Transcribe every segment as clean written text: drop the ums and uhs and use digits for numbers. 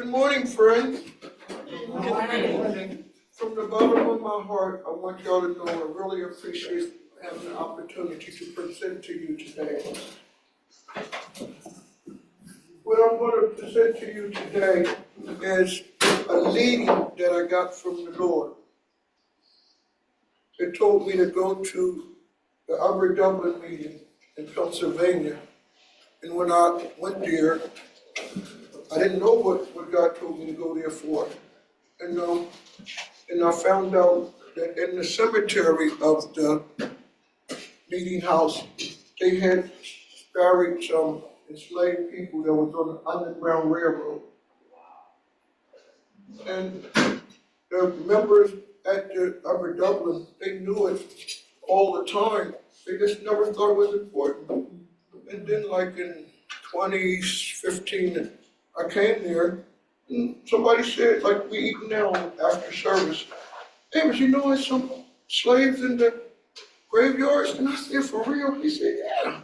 Good morning, friends. Good morning. From the bottom of my heart, I want y'all to know I really appreciate having the opportunity to present to you today. What I'm going to present to you today is a leading that I got from the Lord. It told me to go to the Upper Dublin meeting in Pennsylvania. And when I went there, I didn't know what God told me to go there for. And I found out that in the cemetery of the meeting house, they had buried some enslaved people that was on the Underground Railroad. And the members at the Upper Dublin, they knew it all the time. They just never thought it was important. And then like in 2015, I came there and somebody said, like we eat now after service, Avis, you know there's some slaves in the graveyards? And I said, for real? He said, yeah.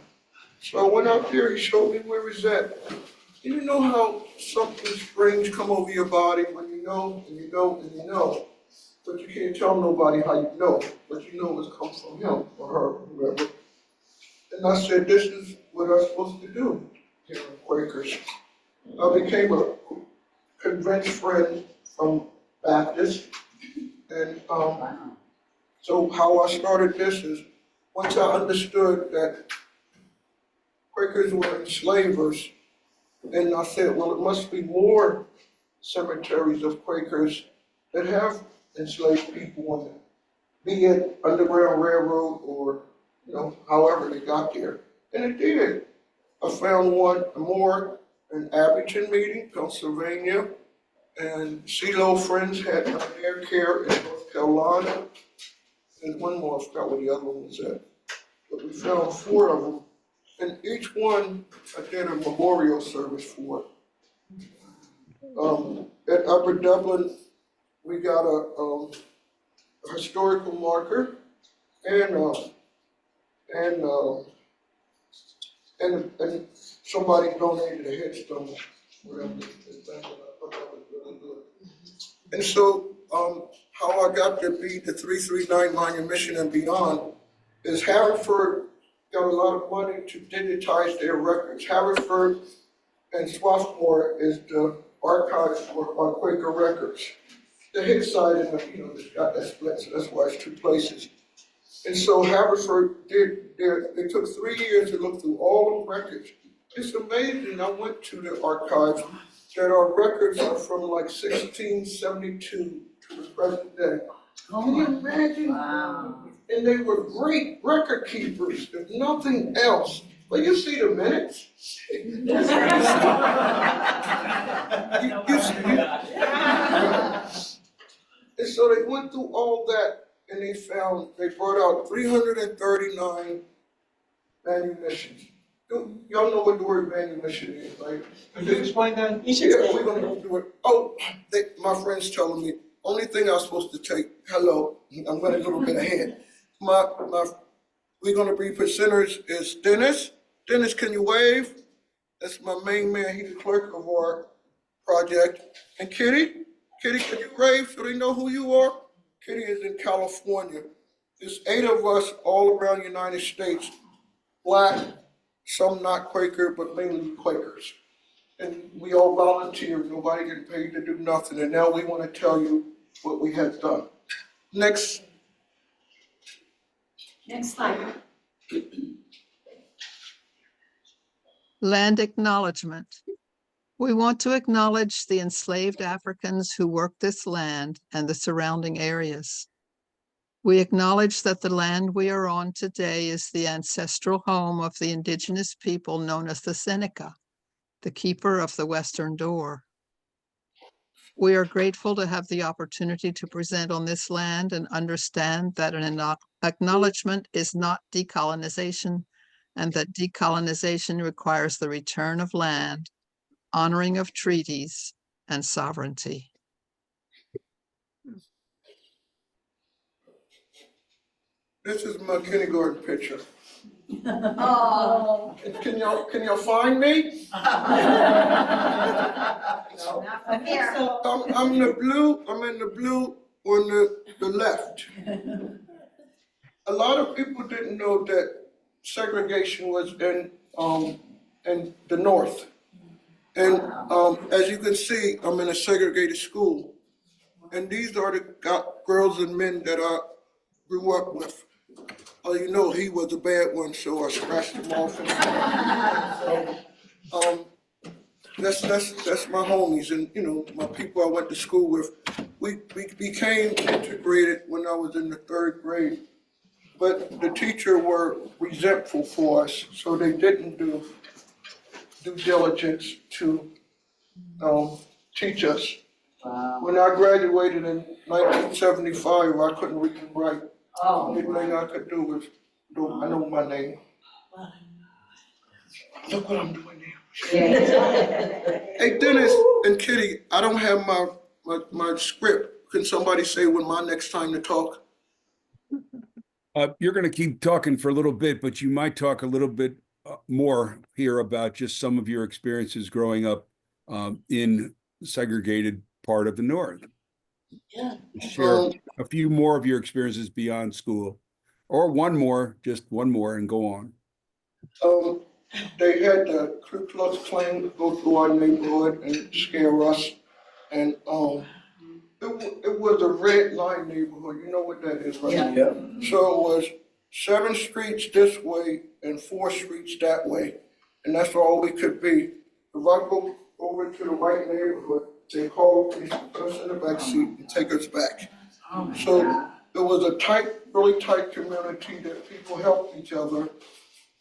So I went out there, he showed me where it's at. And you know how something strange come over your body when you know, and you know, and you know, but you can't tell nobody how you know, but you know it's come from him or her or whoever. And I said, this is what I'm supposed to do here in Quakers. I became a convinced friend from Baptist. And so how I started this is, once I understood that Quakers were enslavers, and I said, well, it must be more cemeteries of Quakers that have enslaved people on it, be it Underground Railroad or, however they got there. And it did. I found one more in Abington meeting, Pennsylvania, and CeeLo Friends had their care in North Carolina. And one more, I forgot what the other one was at. But we found 4 of them. And each one, I did a memorial service for. At Upper Dublin, we got a historical marker and somebody donated a headstone for them. I thought that was really good. And so, how I got to be the 339 Manumission and beyond is Haverford got a lot of money to digitize their records. Haverford and Swarthmore is the archives for our Quaker records. The Hillside and it's got that split, so that's why it's 2 places. And so Haverford it took 3 years to look through all the records. It's amazing. I went to the archives that our records are from like 1672 to the present day. Can you imagine? Wow. And they were great record keepers, if nothing else. Well, you see the minutes. And so they went through all that and they brought out 339 manumissions. Y'all know what the word manumission is, right? Could you explain that? Yeah, we're gonna do it. Oh, my friend's telling me, only thing I'm supposed to take, hello, I'm going a little bit ahead. We're gonna be presenters is Dennis. Dennis, can you wave? That's my main man, he's the clerk of our project. And Kitty, can you wave so they know who you are? Kitty is in California. There's 8 of us all around the United States, Black, some not Quaker, but mainly Quakers. And we all volunteer, nobody getting paid to do nothing. And now we want to tell you what we have done. Next slide. Land acknowledgement. We want to acknowledge the enslaved Africans who worked this land and the surrounding areas. We acknowledge that the land we are on today is the ancestral home of the indigenous people known as the Seneca, the keeper of the Western Door. We are grateful to have the opportunity to present on this land and understand that an acknowledgement is not decolonization, and that decolonization requires the return of land, honoring of treaties, and sovereignty. This is my kindergarten picture. Oh. Can y'all find me? I'm in the blue on the left. A lot of people didn't know that segregation was in the north. And as you can see, I'm in a segregated school. And these are the girls and men that I grew up with. You know, he was a bad one, so I scratched him off. So, that's my homies, and you know, my people I went to school with. We became integrated when I was in the 3rd grade, but the teacher were resentful for us, so they didn't do due diligence to teach us. Wow. When I graduated in 1975, I couldn't read and write. Oh, The only thing I could do was, I know my name. Look what I'm doing now. Hey, Dennis and Kitty, I don't have my script. Can somebody say when my next time to talk? You're going to keep talking for a little bit, but you might talk a little bit more here about just some of your experiences growing up in segregated part of the North. Yeah. Share a few more of your experiences beyond school, or just one more and go on. They had the Ku Klux Klan go through our neighborhood and scare us. And it was a red line neighborhood. You know what that is, right? Yeah. So it was 7 streets this way and 4 streets that way. And that's all we could be. If I go over to the white neighborhood, they call police, put us in the back seat and take us back. So it was a really tight community that people helped each other.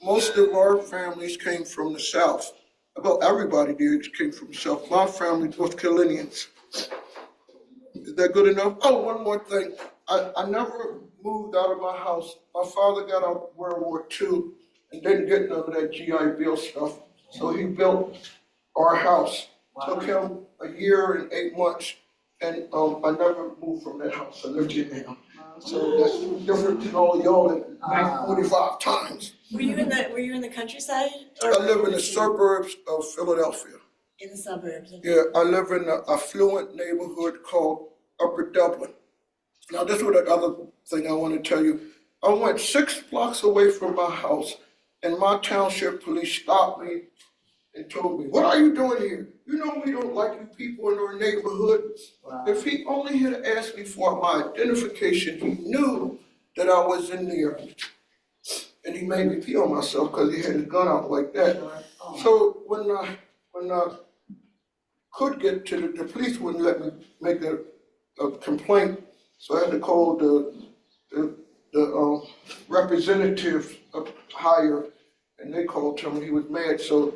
Most of our families came from the South. About everybody there came from the South. My family, North Carolinians. Is that good enough? Oh, one more thing. I never moved out of my house. My father got out of World War II and didn't get none of that GI Bill stuff. So he built our house. Took him a year and 8 months, and I never moved from that house. I lived here now. So that's different than all y'all that 45 times. Were you in the countryside? I live in the suburbs of Philadelphia. In the suburbs? Yeah, I live in an affluent neighborhood called Upper Dublin. Now, this was another thing I want to tell you. I went 6 blocks away from my house, and my township police stopped me and told me, "What are you doing here? You know we don't like you people in our neighborhood." Wow. If he only had asked me for my identification, he knew that I was in there. And he made me pee on myself because he had his gun out like that. So when I could get to the police wouldn't let me make a complaint, so I had to call the representative up higher, and they called him, and he was mad. So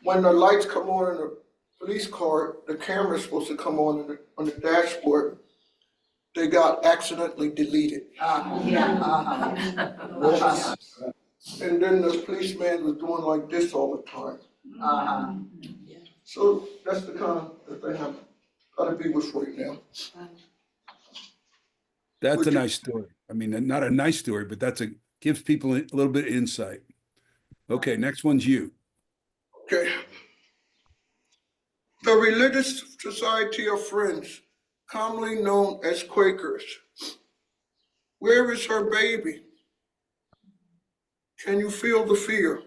when the lights come on in the police car, the camera's supposed to come on the dashboard. They got accidentally deleted. And then the policeman was doing like this all the time. So that's the kind of thing I'm gotta be with right now. That's a nice story. I mean, not a nice story, but gives people a little bit of insight. Okay, next one's you. Okay. The Religious Society of Friends, commonly known as Quakers. Where is her baby? Can you feel the fear?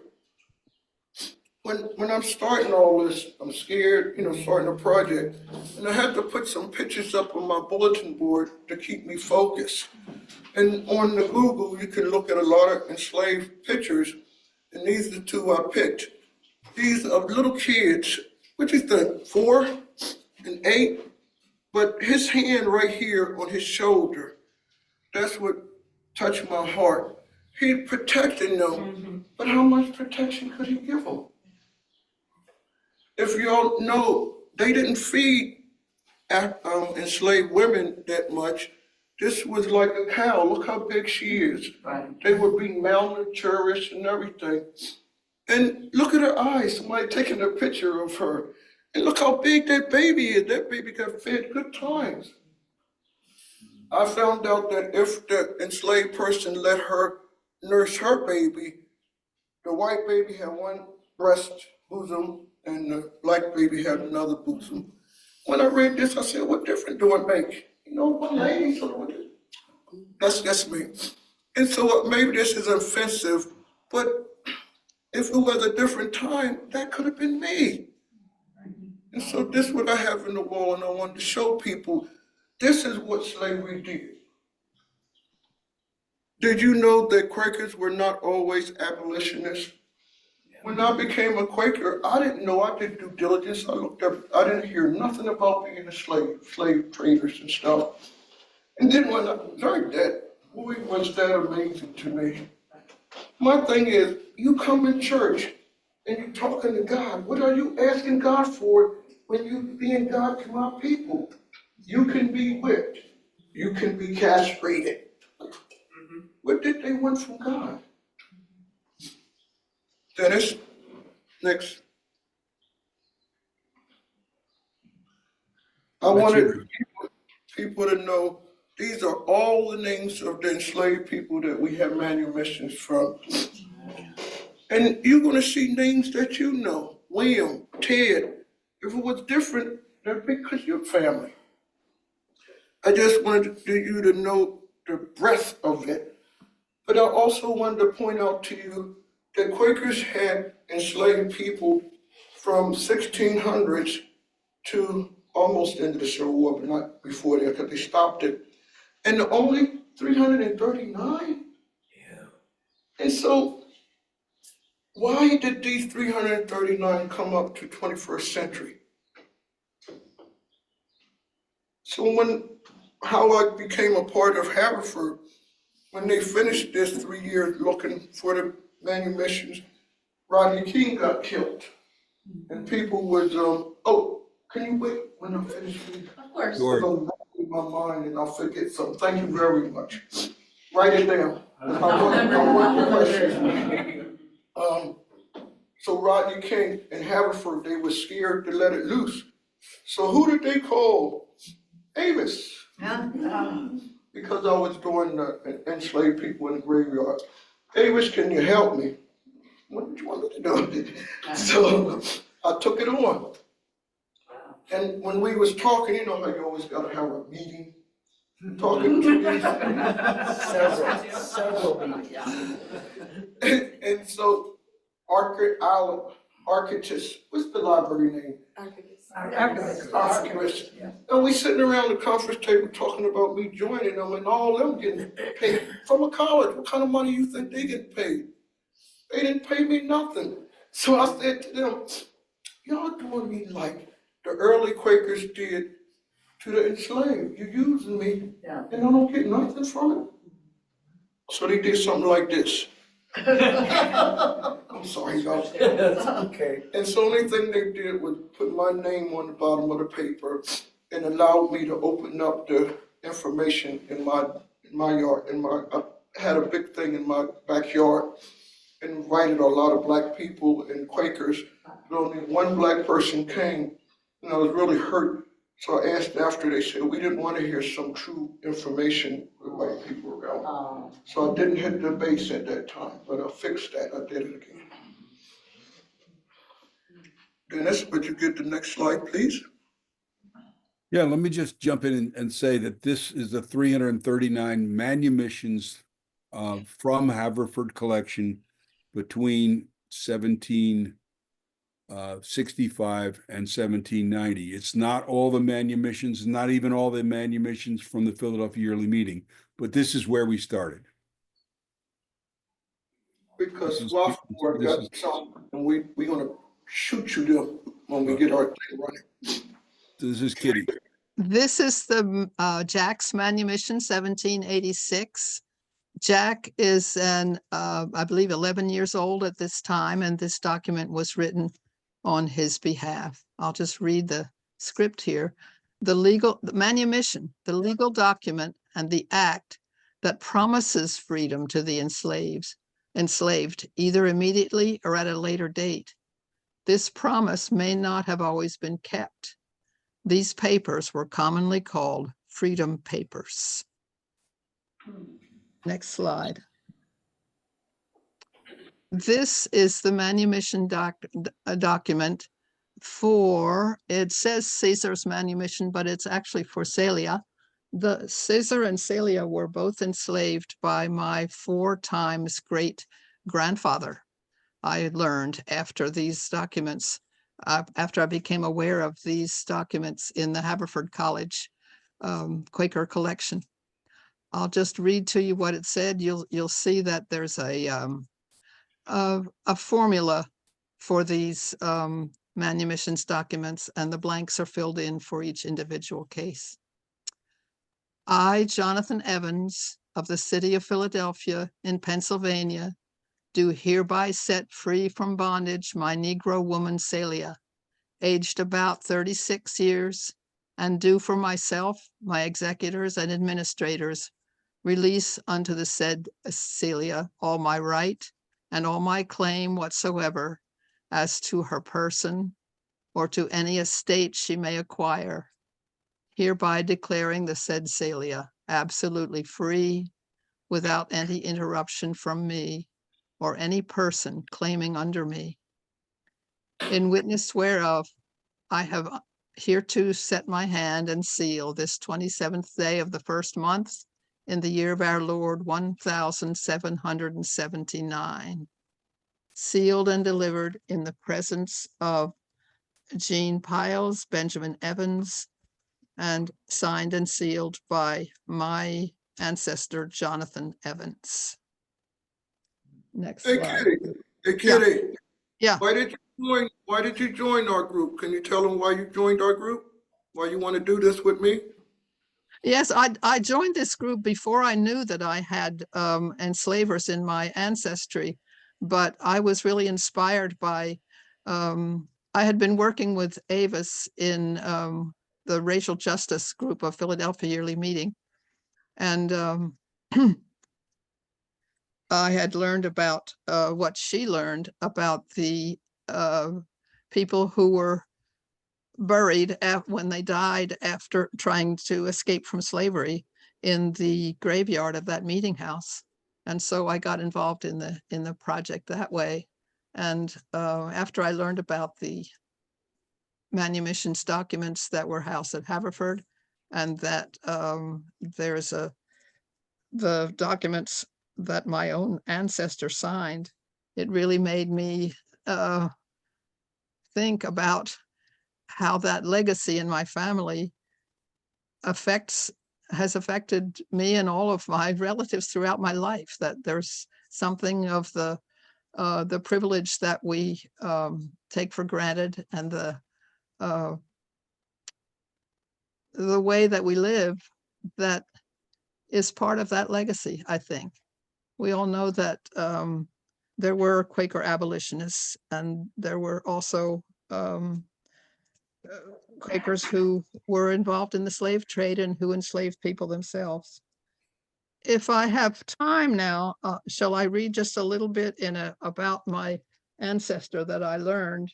When I'm starting all this, I'm scared, starting a project, and I had to put some pictures up on my bulletin board to keep me focused. And on the Google, you can look at a lot of enslaved pictures, and these are the 2 I picked. These are little kids, what do you think, 4 and 8? But his hand right here on his shoulder, that's what touched my heart. He protected them, but how much protection could he give them? If y'all know, they didn't feed enslaved women that much. This was like a cow. Look how big she is. Right. They were being malnourished and everything. And look at her eyes. Somebody taking a picture of her. And look how big that baby is. That baby got fed good times. I found out that if the enslaved person let her nursed her baby, the white baby had one breast bosom and the black baby had another bosom. When I read this, I said, what difference do it make? You know, one lady, so what is, that's me. And so maybe this is offensive, but if it was a different time, that could have been me. And so this is what I have in the wall, and I wanted to show people, this is what slavery did. Did you know that Quakers were not always abolitionists? When I became a Quaker, I didn't know, I did due diligence, I looked up, I didn't hear nothing about being a slave traders and stuff. And then when I learned that, boy, was that amazing to me. My thing is, you come in church and you're talking to God. What are you asking God for when you being God to my people? You can be whipped. You can be castrated. What did they want from God? Dennis, next. I wanted people to know these are all the names of the enslaved people that we have manumissions from. And you're going to see names that you know, William, Ted. If it was different, that'd be because you're family. I just wanted you to know the breadth of it. But I also wanted to point out to you that Quakers had enslaved people from 1600s to almost into the Civil War, but not before that, because they stopped it. And only 339? Yeah. And so why did these 339 come up to 21st century? So how I became a part of Haverford, when they finished this 3 years looking for the manumissions, Rodney King got killed. And people would, oh, can you wait when I'm finished? Of course. Sure. Because I'm in my mind and I'll forget something. Thank you very much. Write it down. I want the questions. So Rodney King and Haverford, they were scared to let it loose. So who did they call? Avis. Because I was doing enslaved people in the graveyard. Avis, can you help me? What did you want me to do? So I took it on. And when we was talking, you know how you always gotta have a meeting, talking to these. Several meetings. And so Architects, what's the library name? Archivist. And we sitting around the conference table talking about me joining them and all them getting paid from a college. What kind of money you think they get paid? They didn't pay me nothing. So I said to them, y'all doing me like the early Quakers did to the enslaved. You're using me and I don't get nothing from it. So they did something like this. I'm sorry, y'all. Okay. And so the only thing they did was put my name on the bottom of the paper and allowed me to open up the information in my yard. I had a big thing in my backyard and invited a lot of black people and Quakers, but only one black person came, and I was really hurt. So I asked after, they said, we didn't want to hear some true information with white people around. So I didn't hit the base at that time, but I fixed that, I did it again. Dennis, would you get the next slide, please? Yeah, let me just jump in and say that this is the 339 manumissions from Haverford collection between 1765 and 1790. It's not all the manumissions, not even all the manumissions from the Philadelphia Yearly Meeting, but this is where we started. Because Swafford got some, and we're gonna shoot you them when we get our thing running. This is Kitty. This is the Jack's Manumission 1786. Jack is I believe 11 years old at this time, and this document was written on his behalf. I'll just read the script here. The manumission, the legal document and the act that promises freedom to the enslaved, either immediately or at a later date. This promise may not have always been kept. These papers were commonly called Freedom Papers. Next slide. This is the manumission document for, it says Caesar's manumission, but it's actually for Celia. The Caesar and Celia were both enslaved by my 4 times great grandfather. I learned after these documents, after I became aware of these documents in the Haverford College Quaker collection. I'll just read to you what it said. You'll see that there's a formula for these manumissions documents, and the blanks are filled in for each individual case. I, Jonathan Evans, of the city of Philadelphia in Pennsylvania, do hereby set free from bondage my Negro woman Celia, aged about 36 years, and do for myself, my executors and administrators, release unto the said Celia all my right and all my claim whatsoever as to her person or to any estate she may acquire, hereby declaring the said Celia absolutely free, without any interruption from me or any person claiming under me. In witness whereof, I have hereto set my hand and seal this 27th day of the 1st month in the year of our Lord 1779, sealed and delivered in the presence of Jean Piles, Benjamin Evans, and signed and sealed by my ancestor, Jonathan Evans. Next Hey, slide. Kitty, hey, Kitty, Yeah, why did you join our group? Can you tell them why you joined our group? Why you want to do this with me? yes, I joined this group before I knew that I had enslavers in my ancestry, but I was really inspired by, I had been working with Avis in the racial justice group of Philadelphia Yearly Meeting. And I had learned about what she learned about the people who were buried when they died after trying to escape from slavery in the graveyard of that meeting house. And so I got involved in the project that way. And after I learned about the manumissions documents that were housed at Haverford, and that there's the documents that my own ancestor signed, it really made me think about how that legacy in my family has affected me and all of my relatives throughout my life, that there's something of the privilege that we take for granted, and the way that we live that is part of that legacy, I think. We all know that there were Quaker abolitionists, and there were also Quakers who were involved in the slave trade and who enslaved people themselves. If I have time now, shall I read just a little bit about my ancestor that I learned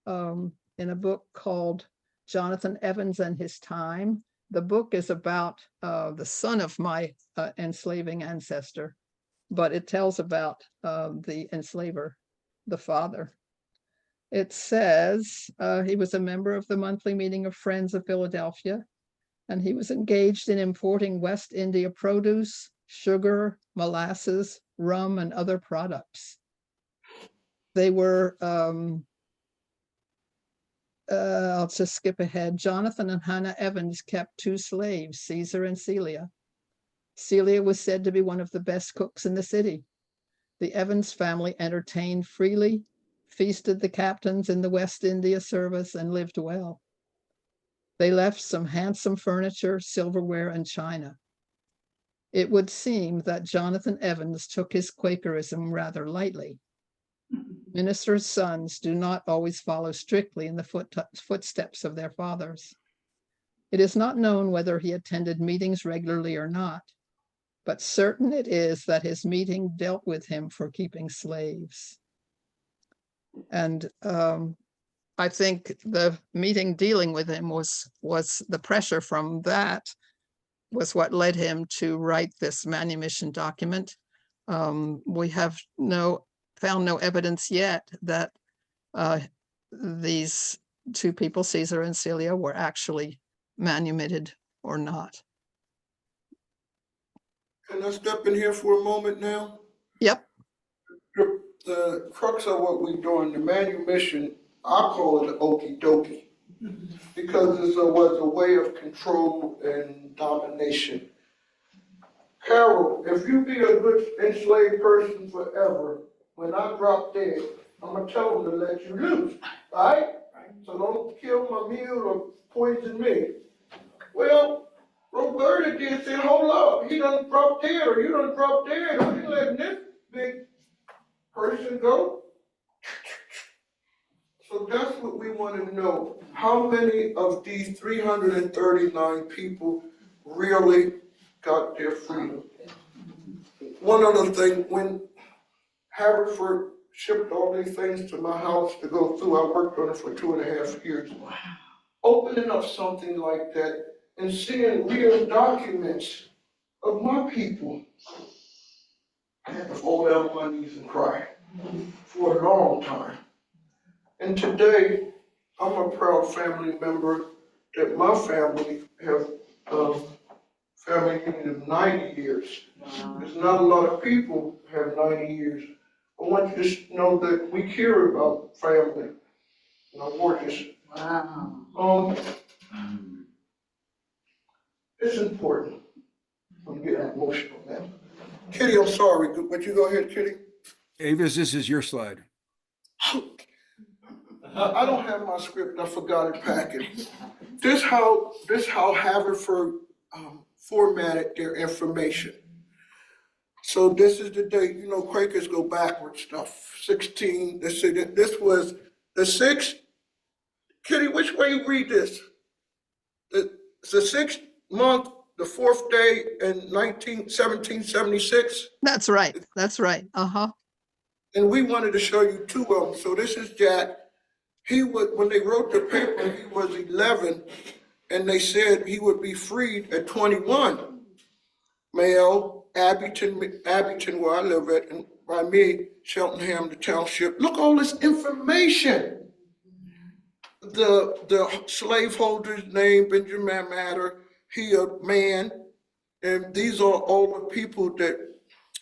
in a book called Jonathan Evans and His Time. The book is about the son of my enslaving ancestor, but it tells about the enslaver, the father. It says he was a member of the monthly meeting of Friends of Philadelphia, and he was engaged in importing West India produce, sugar, molasses, rum, and other products. They were, I'll just skip ahead. Jonathan and Hannah Evans kept 2 slaves, Caesar and Celia. Celia was said to be one of the best cooks in the city. The Evans family entertained freely, feasted the captains in the West India service, and lived well. They left some handsome furniture, silverware, and china. It would seem that Jonathan Evans took his Quakerism rather lightly. Ministers' sons do not always follow strictly in the footsteps of their fathers. It is not known whether he attended meetings regularly or not, but certain it is that his meeting dealt with him for keeping slaves. And I think the meeting dealing with him was the pressure from that was what led him to write this manumission document. We have no found no evidence yet that these two people, Caesar and Celia, were actually manumitted or not. Can I step in here for a moment now? Yep, The crux of what we're doing, the manumission, I call it okey dokey. Because it was a way of control and domination. Carol, if you be a good enslaved person forever, when I drop dead, I'm gonna tell them to let you loose, right? So don't kill my meal or poison me. Well, Roberta did say, hold up, he done drop dead or you done drop dead, or you letting this big person go? So that's what we want to know. How many of these 339 people really got their freedom? One other thing, when Haverford shipped all these things to my house to go through, I worked on it for 2.5 years. Opening up something like that and seeing real documents of my people, I had to fall down on my knees and cry for a long time. And today, I'm a proud family member that my family have, family union of 90 years. There's not a lot of people have 90 years. I want you to know that we care about family. And I work this. Wow. It's important. I'm getting emotional now. Kitty, I'm sorry, but you go ahead, Kitty. Avis, this is your slide. I don't have my script, I forgot it packing. This how Haverford formatted their information. So this is the date, you know, Quakers go backwards stuff, 16, let's see, this was the 6th, Kitty, which way you read this? It's the 6th month, the 4th day in 1776, that's right. That's right. Uh-huh. and we wanted to show you 2 of them. So this is Jack. He would, when they wrote the paper, he was 11, and they said he would be freed at 21. Male, Abington, where I live at, and by me, Cheltenham, the township. Look, all this information. The slaveholder's name, Benjamin Matter, he a man, and these are all the people that,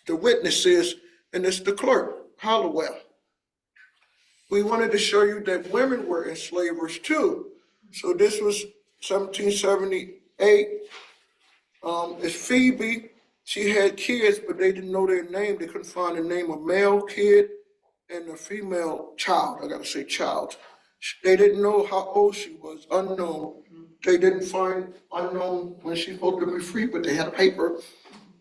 the witnesses, and it's the clerk, Hollowell. We wanted to show you that women were enslavers too. So this was 1778. It's Phoebe. She had kids, but they didn't know their name. They couldn't find the name of male kid and a female child. I gotta say child. They didn't know how old she was, unknown. They didn't find unknown when she supposed to be free, but they had a paper.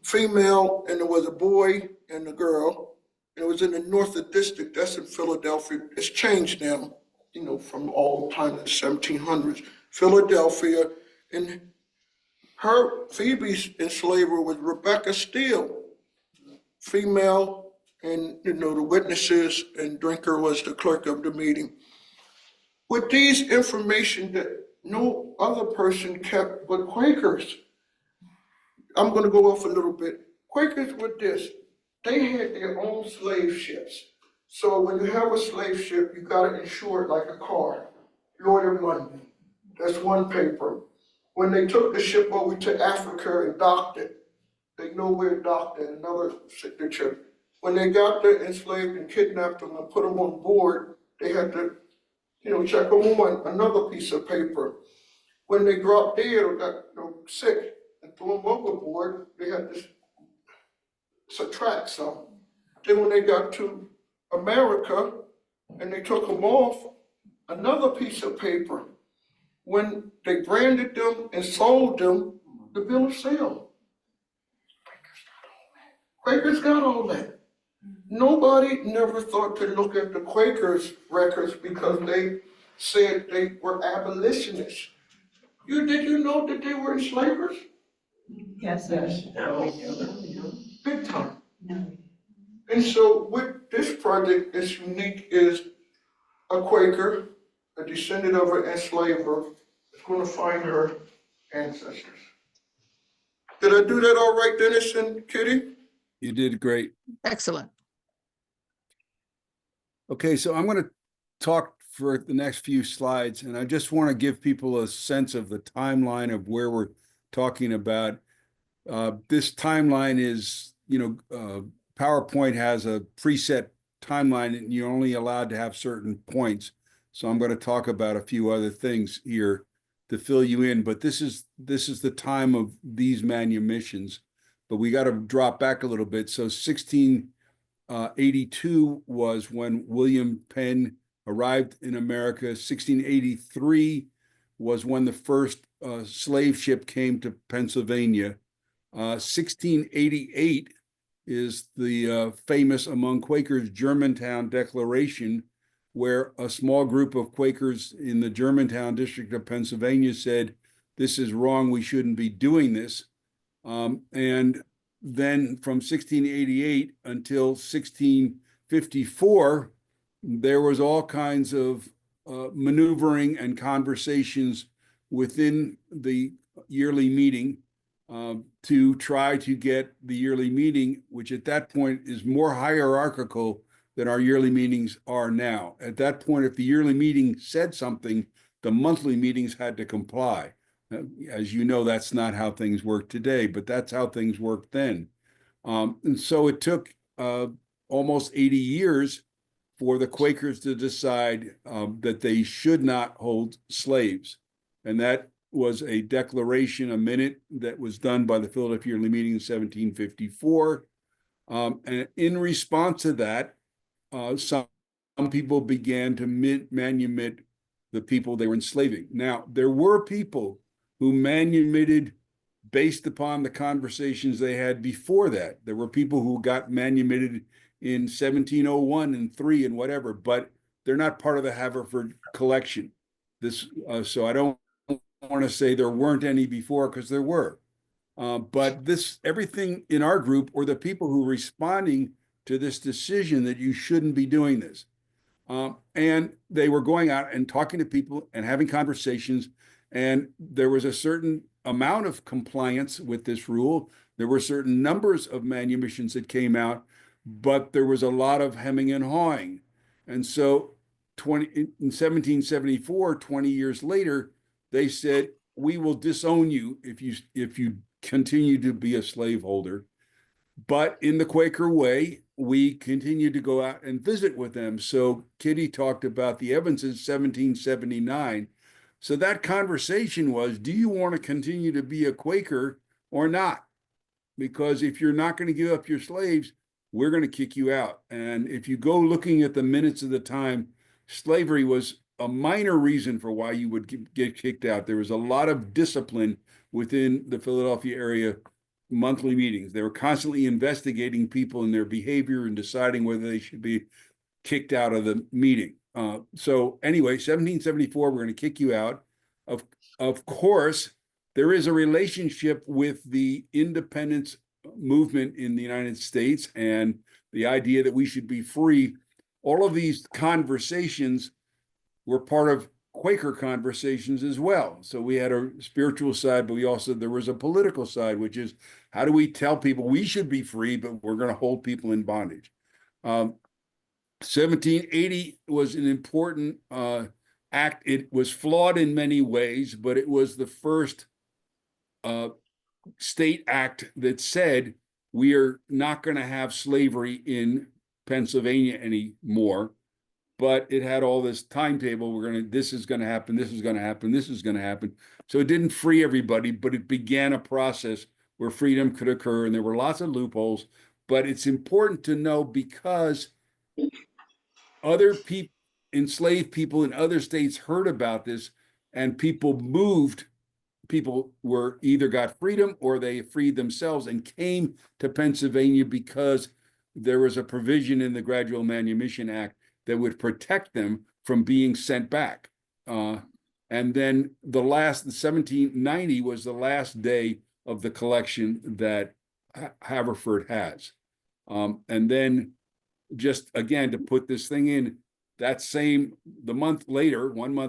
Female, and there was a boy and a girl. And it was in the North District, that's in Philadelphia. It's changed now, you know, from all the time in the 1700s. Philadelphia, and her, Phoebe's enslaver was Rebecca Steele, female, and, you know, the witnesses and Drinker was the clerk of the meeting. With these information that no other person kept but Quakers, I'm gonna go off a little bit. Quakers with this, they had their own slave ships. So when you have a slave ship, you gotta insure it like a car. Lloyd of London, that's one paper. When they took the ship over to Africa and docked it, they know where it docked it, another signature. When they got the enslaved and kidnapped them and put them on board, they had to, you know, check them on another piece of paper. When they dropped dead or got, you know, sick and threw them overboard, they had to subtract some. Then when they got to America and they took them off, another piece of paper. When they branded them and sold them, the bill of sale. Quakers got all that. Nobody never thought to look at the Quakers' records because they said they were abolitionists. Did you know that they were enslavers? Yes. Big time. And so with this project, it's unique is a Quaker, a descendant of an enslaver, is going to find her ancestors. Did I do that all right, Dennis and Kitty? You did great. Excellent. Okay, so I'm going to talk for the next few slides, and I just want to give people a sense of the timeline of where we're talking about. This timeline is, PowerPoint has a preset timeline, and you're only allowed to have certain points. So I'm going to talk about a few other things here to fill you in, but this is the time of these manumissions. But we got to drop back a little bit. So 1682 was when William Penn arrived in America. 1683 was when the first slave ship came to Pennsylvania. 1688 is the famous among Quakers Germantown Declaration, where a small group of Quakers in the Germantown district of Pennsylvania said, "This is wrong, we shouldn't be doing this." And then from 1688 until 1654, there was all kinds of maneuvering and conversations within the yearly meeting to try to get the yearly meeting, which at that point is more hierarchical than our yearly meetings are now. At that point, if the yearly meeting said something, the monthly meetings had to comply. As you know, that's not how things work today, but that's how things worked then. And so it took almost 80 years for the Quakers to decide that they should not hold slaves. And that was a declaration, a minute that was done by the Philadelphia Yearly Meeting in 1754. And in response to that, some people began to manumit the people they were enslaving. Now, there were people who manumitted based upon the conversations they had before that. There were people who got manumitted in 1701 and 3 and whatever, but they're not part of the Haverford collection. So I don't want to say there weren't any before, because there were. But everything in our group, or the people who were responding to this decision that you shouldn't be doing this. And they were going out and talking to people and having conversations. And there was a certain amount of compliance with this rule. There were certain numbers of manumissions that came out, but there was a lot of hemming and hawing. And so in 1774, 20 years later, they said, "We will disown you if you continue to be a slaveholder." But in the Quaker way, we continued to go out and visit with them. So Kitty talked about the Evanses, 1779. So that conversation was, do you want to continue to be a Quaker or not? Because if you're not going to give up your slaves, we're going to kick you out. And if you go looking at the minutes of the time, slavery was a minor reason for why you would get kicked out. There was a lot of discipline within the Philadelphia area monthly meetings. They were constantly investigating people and their behavior and deciding whether they should be kicked out of the meeting. So anyway, 1774, we're going to kick you out. Of course, there is a relationship with the independence movement in the United States and the idea that we should be free. All of these conversations were part of Quaker conversations as well. So we had a spiritual side, but there was a political side, which is, how do we tell people we should be free, but we're going to hold people in bondage? 1780 was an important act. It was flawed in many ways, but it was the first state act that said we are not going to have slavery in Pennsylvania anymore. But it had all this timetable. This is going to happen, this is going to happen, this is going to happen. So it didn't free everybody, but it began a process where freedom could occur, and there were lots of loopholes. But it's important to know, because other people, enslaved people in other states heard about this, and people moved. People were either got freedom or they freed themselves and came to Pennsylvania because there was a provision in the Gradual Manumission Act that would protect them from being sent back. And then the 1790 was the last day of the collection that Haverford has. And then, just again, to put this thing in, one month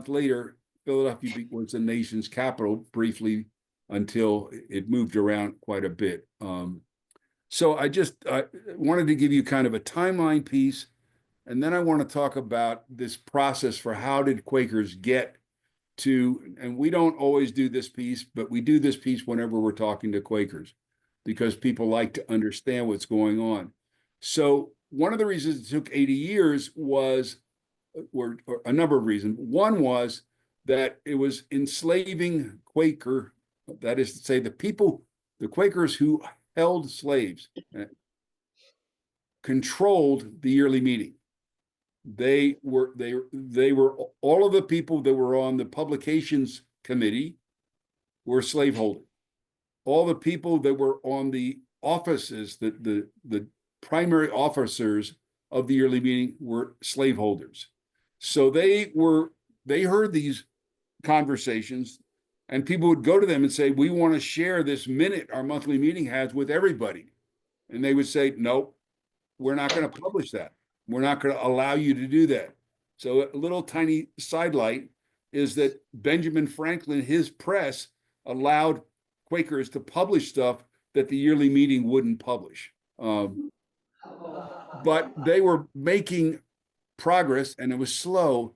later, Philadelphia was the nation's capital briefly until it moved around quite a bit. So I wanted to give you kind of a timeline piece. And then I want to talk about this process for how did Quakers get to, and we don't always do this piece, but we do this piece whenever we're talking to Quakers because people like to understand what's going on. So one of the reasons it took 80 years was, or a number of reasons. One was that it was enslaving Quaker, that is to say, the Quakers who held slaves, controlled the yearly meeting. They were all of the people that were on the publications committee were slaveholders. All the people that were on the offices, the primary officers of the yearly meeting were slaveholders. So they heard these conversations, and people would go to them and say, we want to share this minute our monthly meeting has with everybody. And they would say, nope, we're not going to publish that. We're not going to allow you to do that. So a little tiny sidelight is that Benjamin Franklin, his press, allowed Quakers to publish stuff that the yearly meeting wouldn't publish. But they were making progress, and it was slow.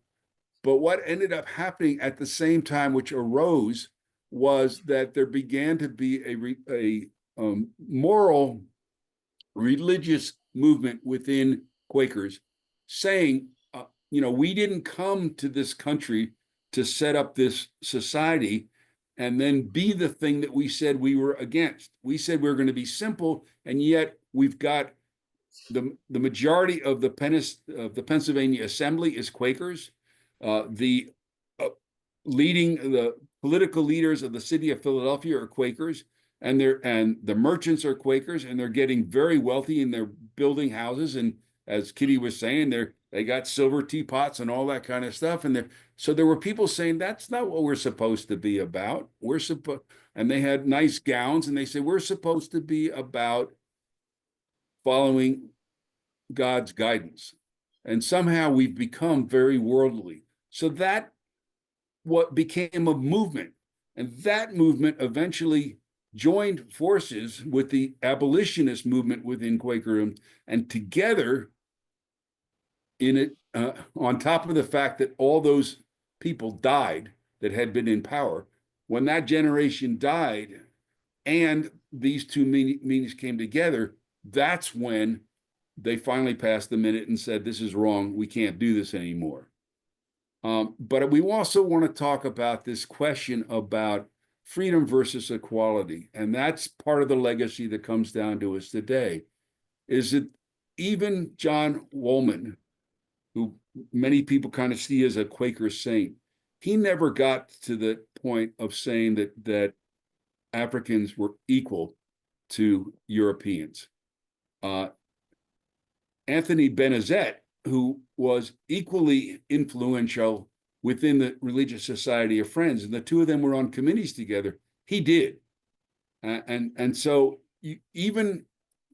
But what ended up happening at the same time, which arose, was that there began to be a moral, religious movement within Quakers saying, we didn't come to this country to set up this society and then be the thing that we said we were against. We said we were going to be simple, and yet we've got the majority of the Pennsylvania Assembly is Quakers. The political leaders of the city of Philadelphia are Quakers, and the merchants are Quakers, and they're getting very wealthy, and they're building houses. And as Kitty was saying, they got silver teapots and all that kind of stuff. And so there were people saying that's not what we're supposed to be about. And they had nice gowns, and they said we're supposed to be about following God's guidance. And somehow we've become very worldly. So that what became a movement, and that movement eventually joined forces with the abolitionist movement within Quakerism, and together in it, on top of the fact that all those people died that had been in power, when that generation died and these two meetings came together, that's when they finally passed the minute and said, this is wrong, we can't do this anymore. But we also want to talk about this question about freedom versus equality. And that's part of the legacy that comes down to us today, is that even John Woolman, who many people kind of see as a Quaker saint, he never got to the point of saying that Africans were equal to Europeans. Anthony Benezet, who was equally influential within the Religious Society of Friends, and the two of them were on committees together, he did. And so even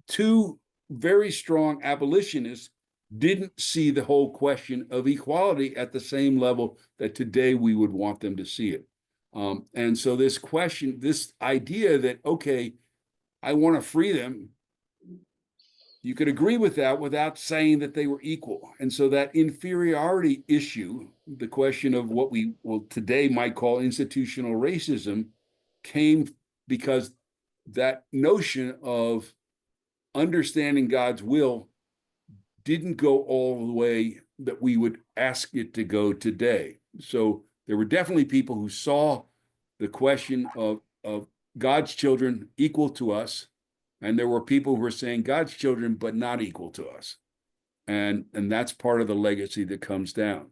two very strong abolitionists didn't see the whole question of equality at the same level that today we would want them to see it. And so this question, this idea that, okay, I want to free them, you could agree with that without saying that they were equal. And so that inferiority issue, the question of what we will today might call institutional racism, came because that notion of understanding God's will didn't go all the way that we would ask it to go today. So there were definitely people who saw the question of God's children equal to us, and there were people who were saying God's children, but not equal to us. And that's part of the legacy that comes down.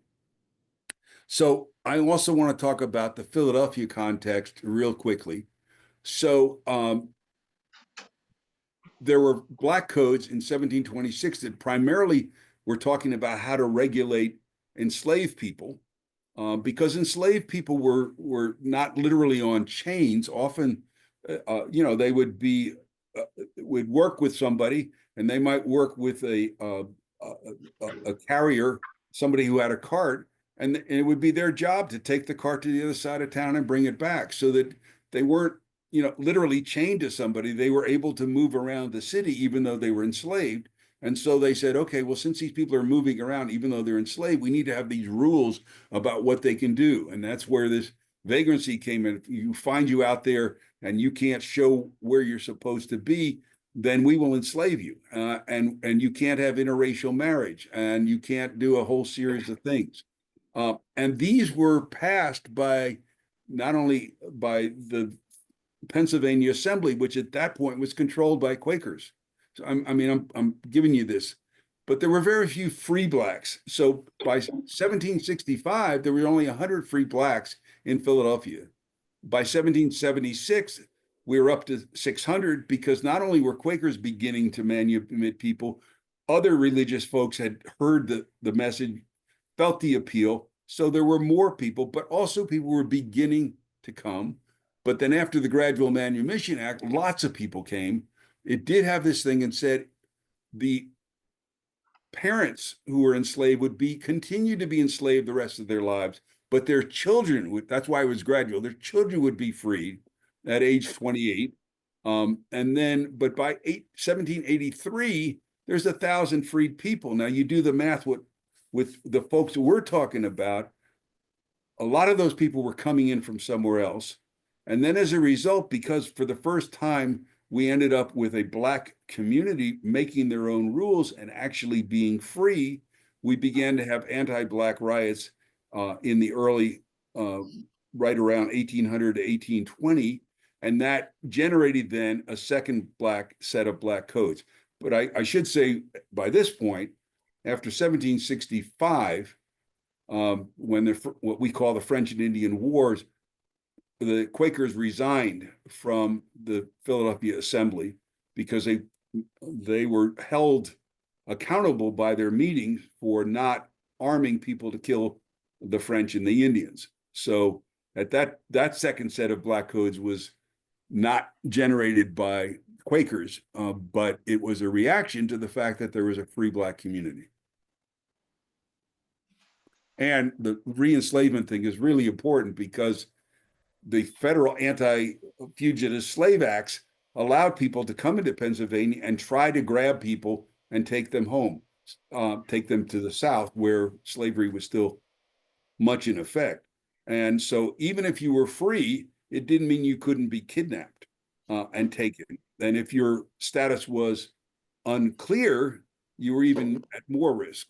So I also want to talk about the Philadelphia context real quickly. So there were black codes in 1726 that primarily were talking about how to regulate enslaved people, because enslaved people were not literally on chains. Often, they would work with somebody, and they might work with a carrier, somebody who had a cart, and it would be their job to take the cart to the other side of town and bring it back, so that they weren't, literally chained to somebody. They were able to move around the city, even though they were enslaved. And so they said, okay, well, since these people are moving around, even though they're enslaved, we need to have these rules about what they can do. And that's where this vagrancy came in. If you find you out there and you can't show where you're supposed to be, then we will enslave you. And you can't have interracial marriage, and you can't do a whole series of things. And these were passed by not only by the Pennsylvania Assembly, which at that point was controlled by Quakers. So I'm giving you this, but there were very few free blacks. So by 1765, there were only 100 free blacks in Philadelphia. By 1776, we were up to 600 because not only were Quakers beginning to manumit people, other religious folks had heard the message, felt the appeal. So there were more people, but also people were beginning to come. But then after the Gradual Manumission Act, lots of people came. It did have this thing and said the parents who were enslaved would continue to be enslaved the rest of their lives, but their children would, that's why it was gradual, their children would be freed at age 28. But by 1783, there's 1,000 freed people. Now you do the math with the folks that we're talking about, a lot of those people were coming in from somewhere else. And then as a result, because for the first time, we ended up with a black community making their own rules and actually being free, we began to have anti-black riots in the early, right around 1800 to 1820. And that generated then a second set of black codes. But I should say by this point, after 1765, when what we call the French and Indian Wars, the Quakers resigned from the Philadelphia Assembly because they were held accountable by their meetings for not arming people to kill the French and the Indians. So at that second set of black codes was not generated by Quakers, but it was a reaction to the fact that there was a free black community. And the re-enslavement thing is really important because the federal anti-fugitive slave acts allowed people to come into Pennsylvania and try to grab people and take them home, take them to the South where slavery was still much in effect. And so even if you were free, it didn't mean you couldn't be kidnapped and taken. And if your status was unclear, you were even at more risk.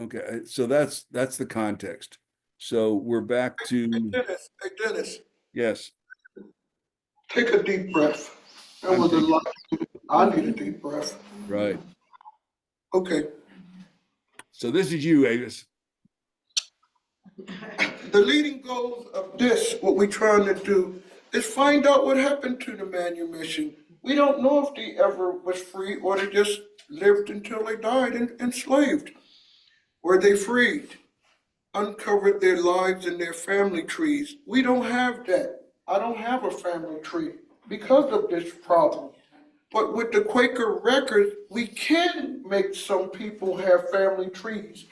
Okay, so that's the context. So we're back to Hey, Dennis, yes. take a deep breath. That was a lot. I need a deep breath. Right. Okay. So this is you, Avis. The leading goals of this, what we're trying to do, is find out what happened to the Manumission. We don't know if they ever was free or they just lived until they died enslaved. Were they freed? Uncovered their lives and their family trees. We don't have that. I don't have a family tree because of this problem. But with the Quaker records, we can make some people have family trees.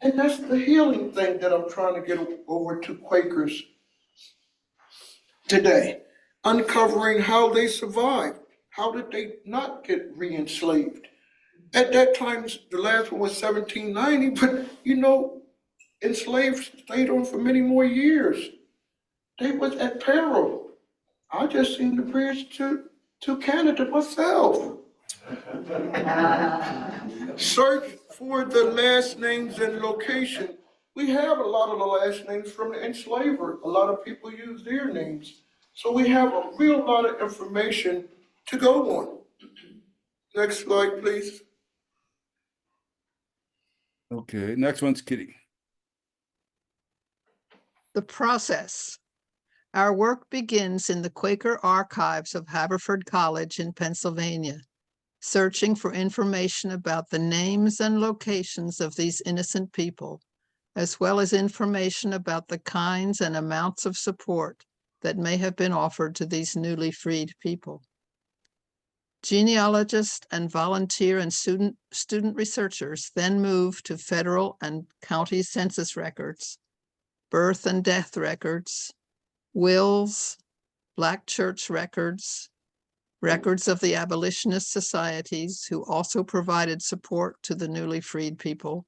And that's the healing thing that I'm trying to get over to Quakers today. Uncovering how they survived. How did they not get re-enslaved? At that time, the last one was 1790, but enslaved stayed on for many more years. They was at peril. I just seen the bridge to Canada myself. Search for the last names and location. We have a lot of the last names from the enslaver. A lot of people use their names. So we have a real lot of information to go on. Next slide, please. Okay, next one's Kitty. The process. Our work begins in the Quaker archives of Haverford College in Pennsylvania, searching for information about the names and locations of these innocent people, as well as information about the kinds and amounts of support that may have been offered to these newly freed people. Genealogists and volunteer and student researchers then move to federal and county census records, birth and death records, wills, Black church records, records of the abolitionist societies who also provided support to the newly freed people,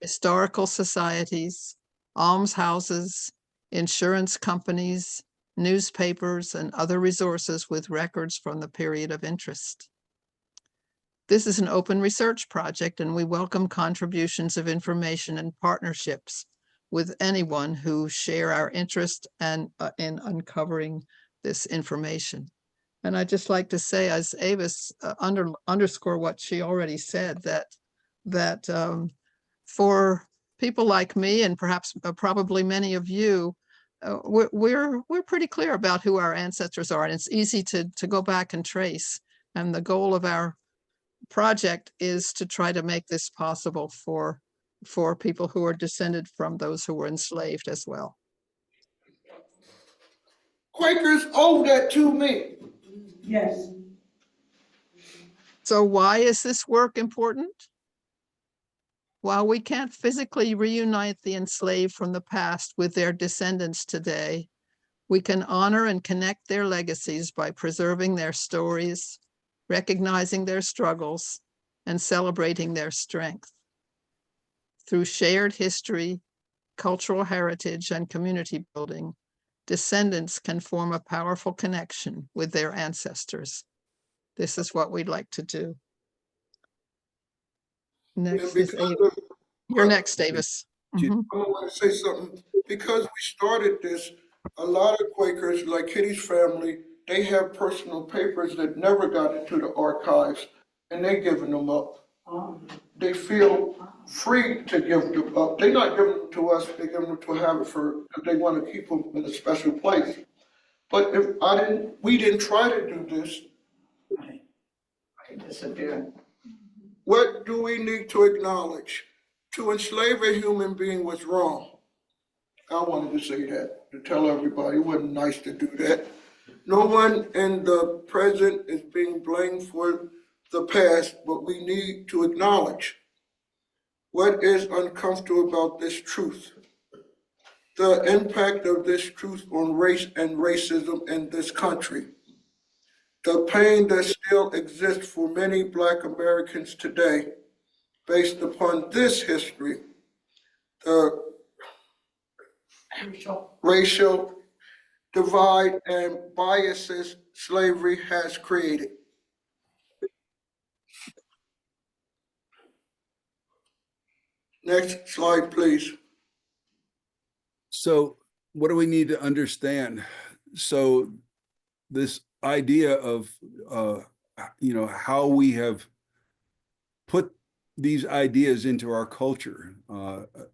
historical societies, almshouses, insurance companies, newspapers, and other resources with records from the period of interest. This is an open research project, and we welcome contributions of information and partnerships with anyone who share our interest and in uncovering this information. And I'd just like to say, as Avis underscore what she already said, that for people like me and perhaps probably many of you, we're pretty clear about who our ancestors are, and it's easy to go back and trace. And the goal of our project is to try to make this possible for people who are descended from those who were enslaved as well. Quakers owe that to me. Yes. So why is this work important? While we can't physically reunite the enslaved from the past with their descendants today, we can honor and connect their legacies by preserving their stories, recognizing their struggles, and celebrating their strength. Through shared history, cultural heritage, and community building, descendants can form a powerful connection with their ancestors. This is what we'd like to do. Next is Avis. You're next, Avis. Mhm. I want to say something. Because we started this, a lot of Quakers, like Kitty's family, they have personal papers that never got into the archives, and they're giving them up. They feel free to give them up. They're not giving them to us, they're giving them to Haverford, because they want to keep them in a special place. But if we didn't try to do this, They disappeared. what do we need to acknowledge? To enslave a human being was wrong. I wanted to say that, to tell everybody it wasn't nice to do that. No one in the present is being blamed for the past, but we need to acknowledge what is uncomfortable about this truth. The impact of this truth on race and racism in this country. The pain that still exists for many Black Americans today based upon this history, the racial divide and biases slavery has created. Next slide, please. So what do we need to understand? So this idea of, how we have put these ideas into our culture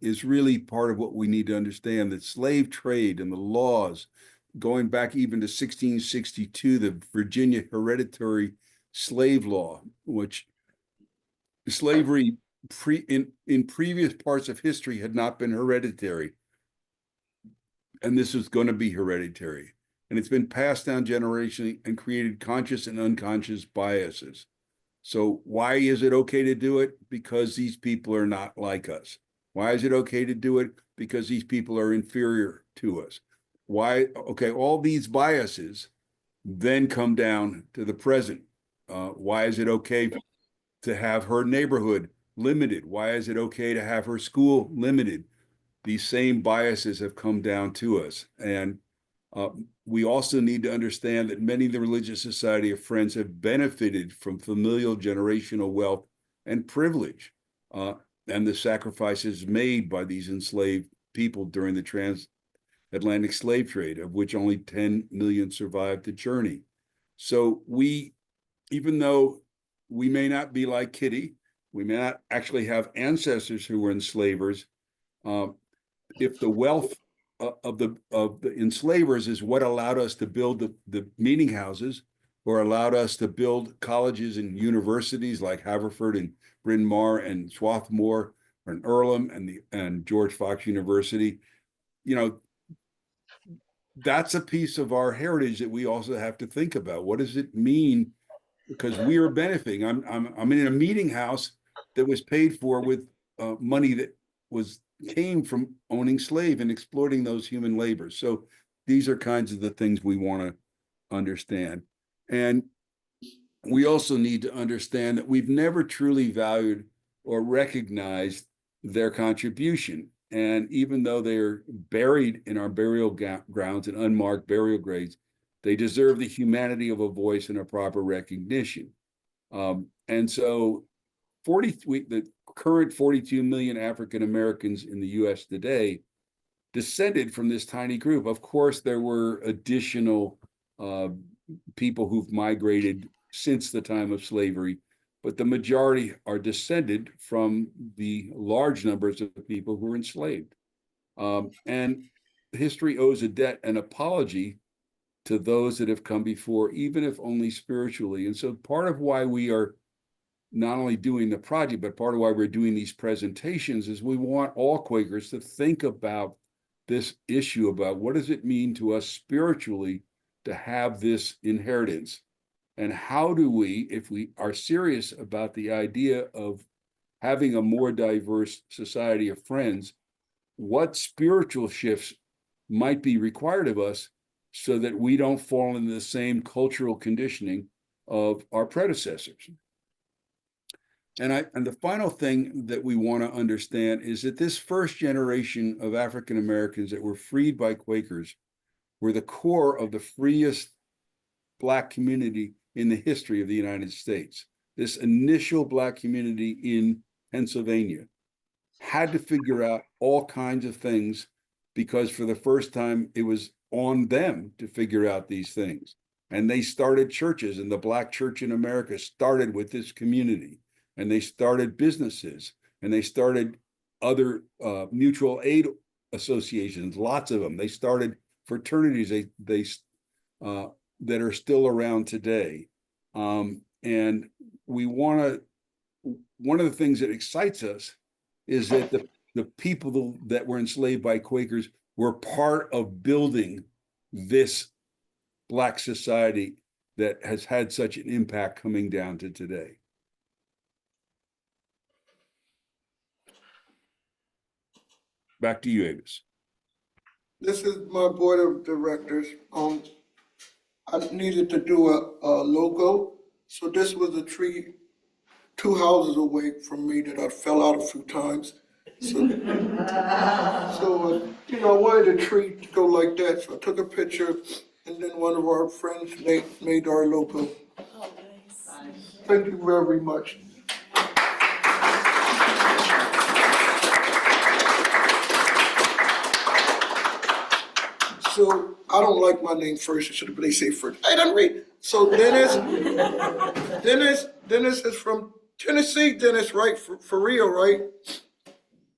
is really part of what we need to understand, that slave trade and the laws going back even to 1662, the Virginia Hereditary Slave Law, which slavery in previous parts of history had not been hereditary. And this is going to be hereditary. And it's been passed down generationally and created conscious and unconscious biases. So why is it okay to do it? Because these people are not like us. Why is it okay to do it? Because these people are inferior to us. Why? Okay, all these biases then come down to the present. Why is it okay to have her neighborhood limited? Why is it okay to have her school limited? These same biases have come down to us. And we also need to understand that many of the Religious Society of Friends have benefited from familial generational wealth and privilege, and the sacrifices made by these enslaved people during the transatlantic slave trade, of which only 10 million survived the journey. So even though we may not be like Kitty, we may not actually have ancestors who were enslavers, if the wealth of the enslavers is what allowed us to build the meeting houses, or allowed us to build colleges and universities like Haverford and Bryn Mawr and Swarthmore and Earlham and George Fox University, that's a piece of our heritage that we also have to think about. What does it mean? Because we are benefiting. I'm in a meeting house that was paid for with money that came from owning slave and exploiting those human labors. So these are kinds of the things we want to understand. And we also need to understand that we've never truly valued or recognized their contribution. And even though they're buried in our burial grounds and unmarked burial graves, they deserve the humanity of a voice and a proper recognition. And so the current 42 million African Americans in the US today descended from this tiny group. Of course, there were additional people who've migrated since the time of slavery, but the majority are descended from the large numbers of people who were enslaved. And history owes a debt and apology to those that have come before, even if only spiritually. And so part of why we are not only doing the project, but part of why we're doing these presentations is we want all Quakers to think about this issue about what does it mean to us spiritually to have this inheritance? And how do we, if we are serious about the idea of having a more diverse society of friends, what spiritual shifts might be required of us so that we don't fall into the same cultural conditioning of our predecessors? And the final thing that we want to understand is that this first generation of African Americans that were freed by Quakers were the core of the freest Black community in the history of the United States. This initial Black community in Pennsylvania had to figure out all kinds of things because for the first time, it was on them to figure out these things. And they started churches, and the Black church in America started with this community. And they started businesses, and they started other mutual aid associations, lots of them. They started fraternities that are still around today. And we want to, one of the things that excites us is that the people that were enslaved by Quakers were part of building this Black society that has had such an impact coming down to today. Back to you, Avis. This is my board of directors. I needed to do a logo, so this was a tree 2 houses away from me that I fell out a few times. So, I wanted a tree to go like that, so I took a picture, and then one of our friends made our logo. Oh, nice. Thank you very much. So I don't like my name first. It should have been say first. I don't read. So Dennis is from Tennessee. Dennis, right? For real, right?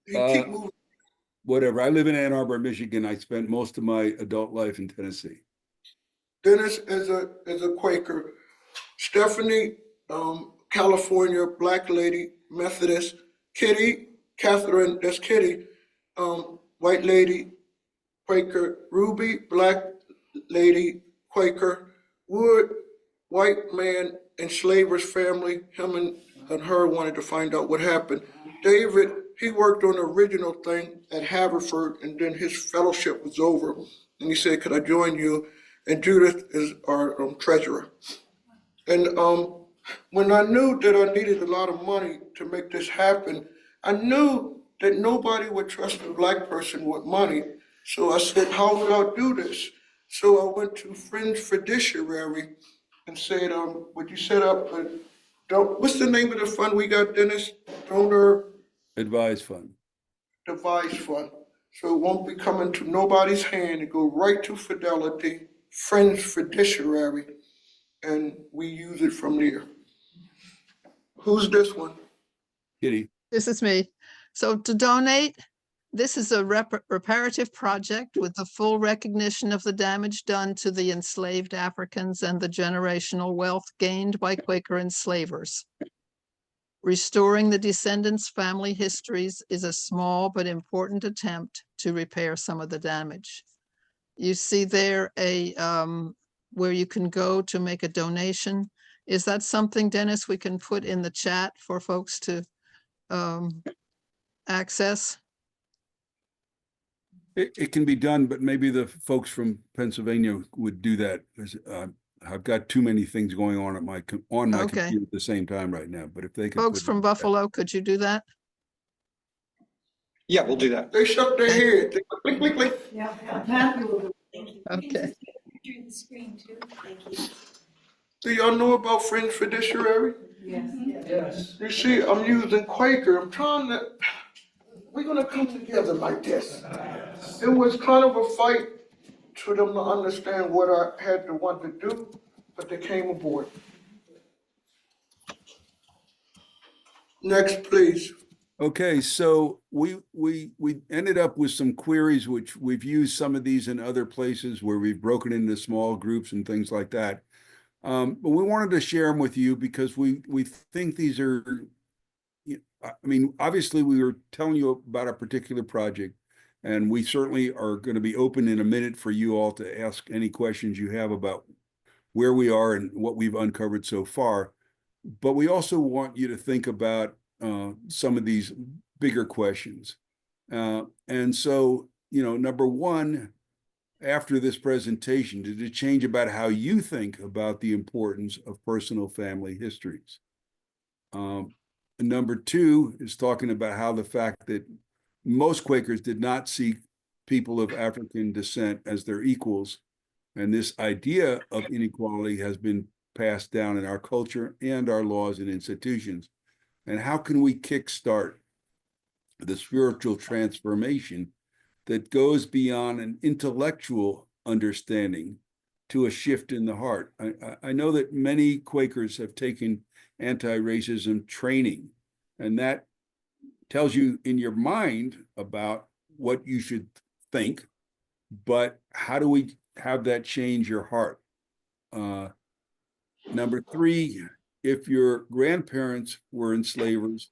You keep moving. Whatever. I live in Ann Arbor, Michigan. I spent most of my adult life in Tennessee. Dennis is a Quaker. Stephanie, California, Black lady, Methodist. Kitty, Catherine, that's Kitty, white lady, Quaker. Ruby, Black lady, Quaker. Wood, white man, enslaver's family. Him and her wanted to find out what happened. David, he worked on the original thing at Haverford, and then his fellowship was over. And he said, could I join you? And Judith is our treasurer. And when I knew that I needed a lot of money to make this happen, I knew that nobody would trust a Black person with money. So I said, how would I do this? So I went to Friends Fiduciary and said, would you set up what's the name of the fund we got, Dennis? Donor Advise Fund. Device Fund. So it won't be coming to nobody's hand. It go right to Fidelity, Friends Fiduciary, and we use it from there. Who's this one? Kitty. This is me. So to donate, this is a reparative project with the full recognition of the damage done to the enslaved Africans and the generational wealth gained by Quaker enslavers. Restoring the descendants' family histories is a small but important attempt to repair some of the damage. You see there where you can go to make a donation. Is that something, Dennis, we can put in the chat for folks to access? It can be done, but maybe the folks from Pennsylvania would do that. I've got too many things going on at my Okay. computer at the same time right now, but if they could. Folks put it from in chat. Buffalo, could you do that? Yeah, we'll do that. They shook their head, they click, click, click. Yeah, Matthew will do it. Thank you. Okay. You can just picture the screen too. Thank you. Do y'all know about Fringe Fiduciary? Yes. Yes. You see, I'm using Quaker, I'm trying to, we're gonna come together like this. It was kind of a fight for them to understand what I had to want to do, but they came aboard. Next, please. Okay, so we ended up with some queries, which we've used some of these in other places where we've broken into small groups and things like that. But we wanted to share them with you because we think these are, I mean, obviously we were telling you about a particular project, and we certainly are going to be open in a minute for you all to ask any questions you have about where we are and what we've uncovered so far. But we also want you to think about some of these bigger questions. And so, number one, after this presentation, did it change about how you think about the importance of personal family histories? Number two is talking about how the fact that most Quakers did not see people of African descent as their equals, and this idea of inequality has been passed down in our culture and our laws and institutions. And how can we kickstart the spiritual transformation that goes beyond an intellectual understanding to a shift in the heart? I know that many Quakers have taken anti-racism training, and that tells you in your mind about what you should think, but how do we have that change your heart? Number three, if your grandparents were enslavers,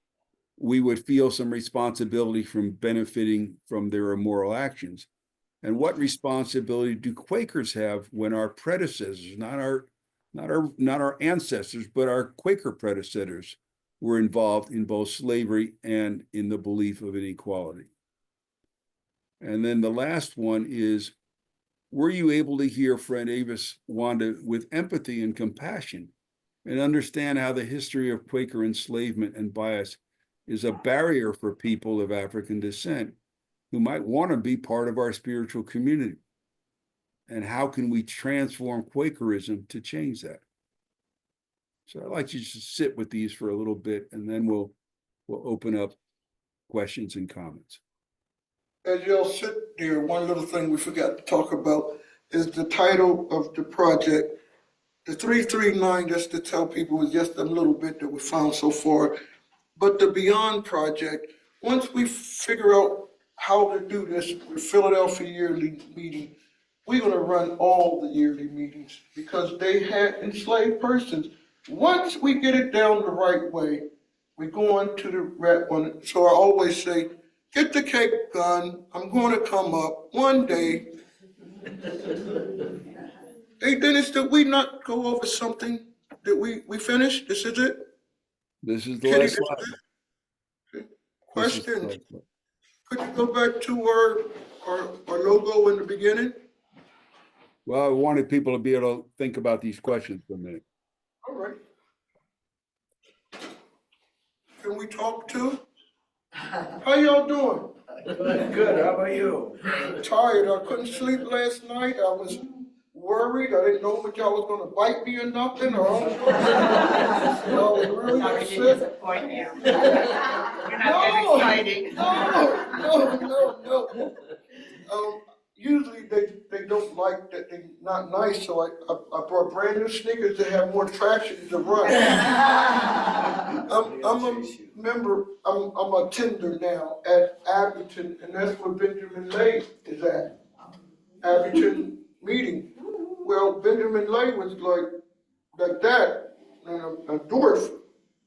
we would feel some responsibility from benefiting from their immoral actions. And what responsibility do Quakers have when our predecessors, not our ancestors, but our Quaker predecessors were involved in both slavery and in the belief of inequality? And then the last one is, were you able to hear friend Avis, Wanda, with empathy and compassion, and understand how the history of Quaker enslavement and bias is a barrier for people of African descent who might want to be part of our spiritual community? And how can we transform Quakerism to change that? So I'd like you to just sit with these for a little bit, and then we'll open up questions and comments. As y'all sit there, one little thing we forgot to talk about is the title of the project. The 339, just to tell people, is just a little bit that we found so far. But the Beyond Project, once we figure out how to do this with Philadelphia yearly meeting, we're gonna run all the yearly meetings because they had enslaved persons. Once we get it down the right way, we go on to the red one. So I always say, get the cake done. I'm going to come up one day. Hey, Dennis, did we not go over something? Did we finish? This is it? This is the Kitty, last this slide. is it? This is the Question, last slide. could you go back to our logo in the beginning? Well, I wanted people to be able to think about these questions for a minute. All right. Can we talk too? How y'all doing? Good, how about you? Tired, I couldn't sleep last night, I was worried, I didn't know what y'all was gonna bite me or nothing, or y'all was really upset. Disappoint you. You're not that exciting. No. Usually they don't like that, they not nice, so I brought brand new sneakers to have more traction to run. I'm a member, I'm a tender now at Abington, and that's where Benjamin Lay is at. Abington meeting. Well, Benjamin Lay was like that, and a dwarf,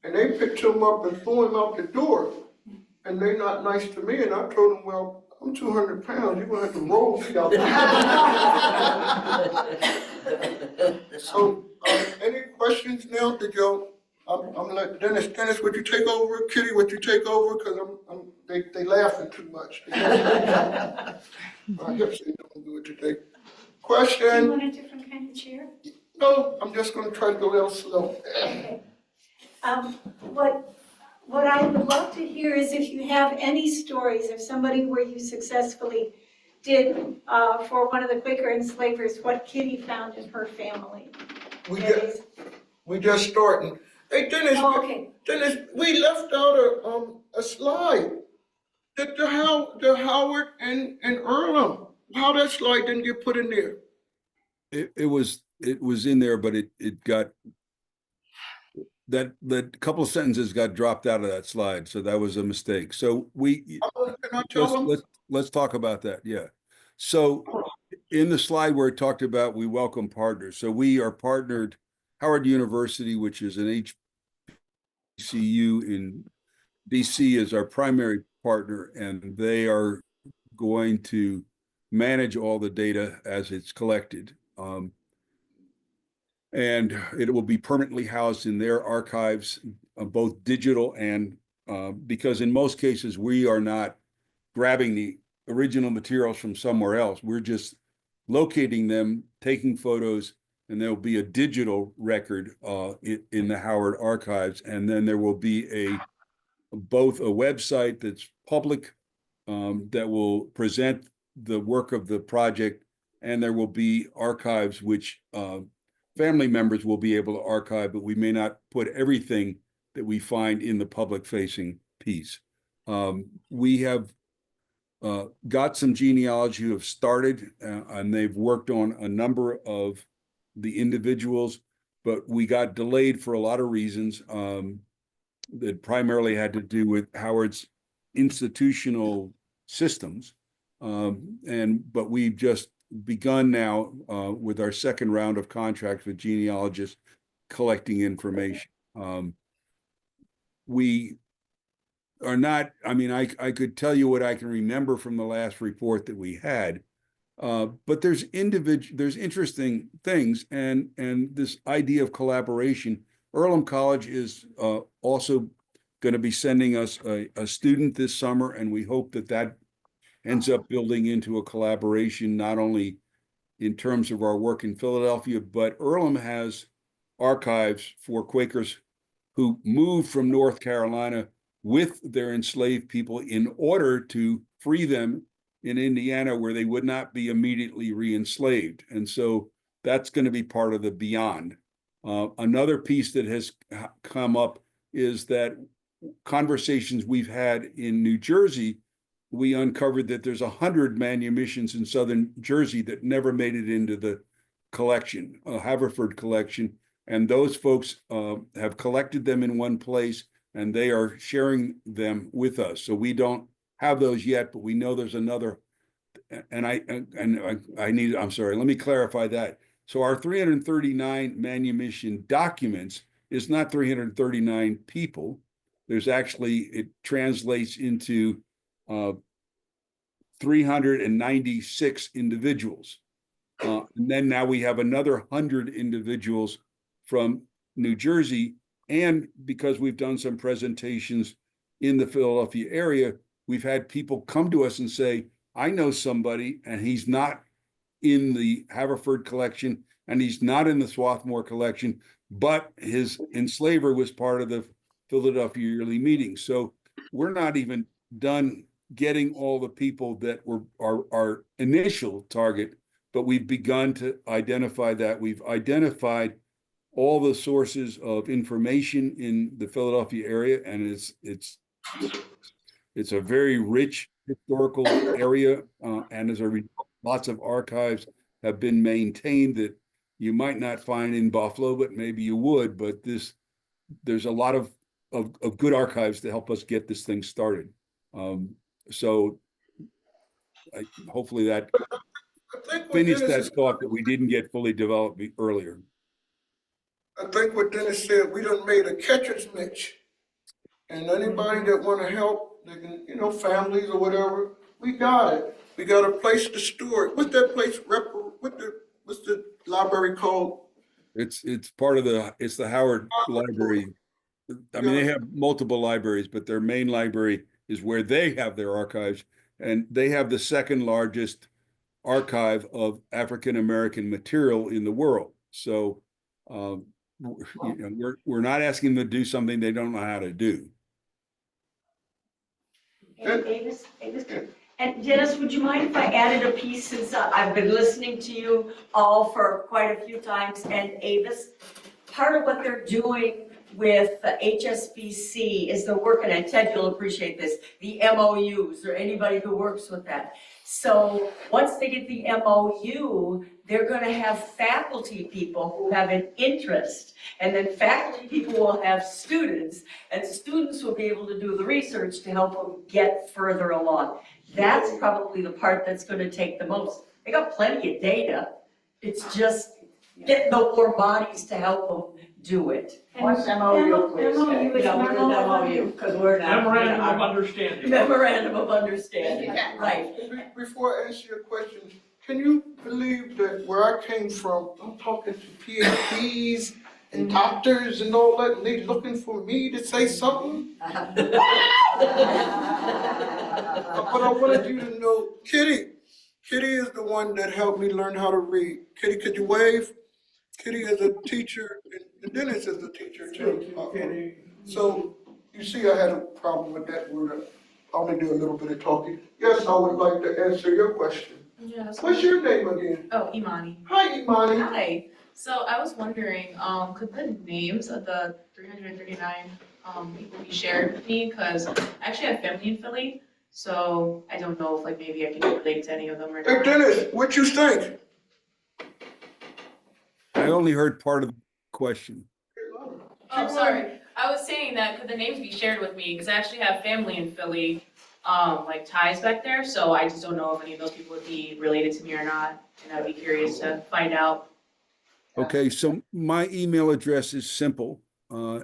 and they picked him up and threw him out the door, and they not nice to me, and I told them, well, I'm 200 pounds, you're gonna have to roll me out there. So, any questions now? Did y'all, I'm gonna let Dennis, would you take over? Kitty, would you take over? Cause they laughing too much. My hips ain't doing good today. Do you Question? want a different kind of chair? No, I'm just gonna try to go a little slow. Okay. What I would love to hear is if you have any stories of somebody where you successfully did, for one of the Quaker enslavers, what Kitty found in her family. We That just, is- we just starting. Hey, Dennis, Oh, okay. Dennis, we left out a slide. The Howard and Earlham. How that slide didn't get put in there? It was in there, but it got that couple of sentences got dropped out of that slide, so that was a mistake. So Can I tell them? let's talk about that. Yeah. So in the slide where it talked about we welcome partners. So we are partnered, Howard University, which is an HBCU in DC, is our primary partner, and they are going to manage all the data as it's collected. And it will be permanently housed in their archives, both digital and because in most cases we are not grabbing the original materials from somewhere else. We're just locating them, taking photos, and there'll be a digital record in the Howard archives. And then there will be both a website that's public that will present the work of the project, and there will be archives which family members will be able to archive, but we may not put everything that we find in the public-facing piece. We have got some genealogy who have started, and they've worked on a number of the individuals, but we got delayed for a lot of reasons that primarily had to do with Howard's institutional systems. But we've just begun now with our second round of contracts with genealogists collecting information. We are not, I mean, I could tell you what I can remember from the last report that we had, but there's interesting things, and this idea of collaboration. Earlham College is also going to be sending us a student this summer, and we hope that ends up building into a collaboration, not only in terms of our work in Philadelphia, but Earlham has archives for Quakers who moved from North Carolina with their enslaved people in order to free them in Indiana, where they would not be immediately re-enslaved. And so that's going to be part of the beyond. Another piece that has come up is that conversations we've had in New Jersey, we uncovered that there's 100 Manumissions in southern Jersey that never made it into the collection, Haverford collection. And those folks have collected them in one place, and they are sharing them with us. So we don't have those yet, but we know there's another. And I'm sorry, let me clarify that. So our 339 Manumission documents is not 339 people. There's actually, it translates into 396 individuals. And then now we have another 100 individuals from New Jersey. And because we've done some presentations in the Philadelphia area, we've had people come to us and say, I know somebody, and he's not in the Haverford collection, and he's not in the Swarthmore collection, but his enslaver was part of the Philadelphia yearly meeting. So we're not even done getting all the people that were our initial target, but we've begun to identify that. We've identified all the sources of information in the Philadelphia area, and it's a very rich historical area, and as a result, lots of archives have been maintained that you might not find in Buffalo, but maybe you would. But there's a lot of good archives to help us get this thing started. So hopefully that finished that thought that we didn't get fully developed earlier. I think what Dennis said, we done made a catcher's mitt. And anybody that wanna help, they can, families or whatever, we got it. We got a place to store it. What's that place, what's the library called? It's part of it's the Howard Library. I mean, they have multiple libraries, but their main library is where they have their archives, and they have the second largest archive of African American material in the world. So We're not asking them to do something they don't know how to do. And Avis, and Dennis, would you mind if I added a piece, since I've been listening to you all for quite a few times, and Avis, part of what they're doing with the HSBC is they're working, and Ted, you'll appreciate this, the MOUs, or anybody who works with that. So once they get the MOU, they're gonna have faculty people who have an interest, and then faculty people will have students, and students will be able to do the research to help them get further along. That's probably the part that's gonna take the most. They got plenty of data, it's just getting the more bodies to help them do it. What's MOU, please? MOU is Yeah, what is MOU? Because we're not. Memorandum of Understanding. Memorandum of Understanding, Yeah. right. Before I answer your question, can you believe that where I came from, I'm talking to PhDs and doctors and all that, and they looking for me to say something? But I wanted you to know, Kitty is the one that helped me learn how to read. Kitty, could you wave? Kitty is a teacher, and Dennis is a teacher too. So, you see, I had a problem with that word. I only do a little bit of talking. Yes, I would like to answer your question. Yes. What's your name again? Oh, Imani. Hi, Imani. Hi. So I was wondering, could the names of the 339 people be shared with me? Because I actually have family in Philly, so I don't know if maybe I can relate to any of them or Hey, not. Dennis, what you think? I only heard part of the question. Oh, sorry. I was saying that could the names be shared with me? Because I actually have family in Philly, ties back there, so I just don't know if any of those people would be related to me or not, and I'd be curious to find out. Okay, so my email address is simple.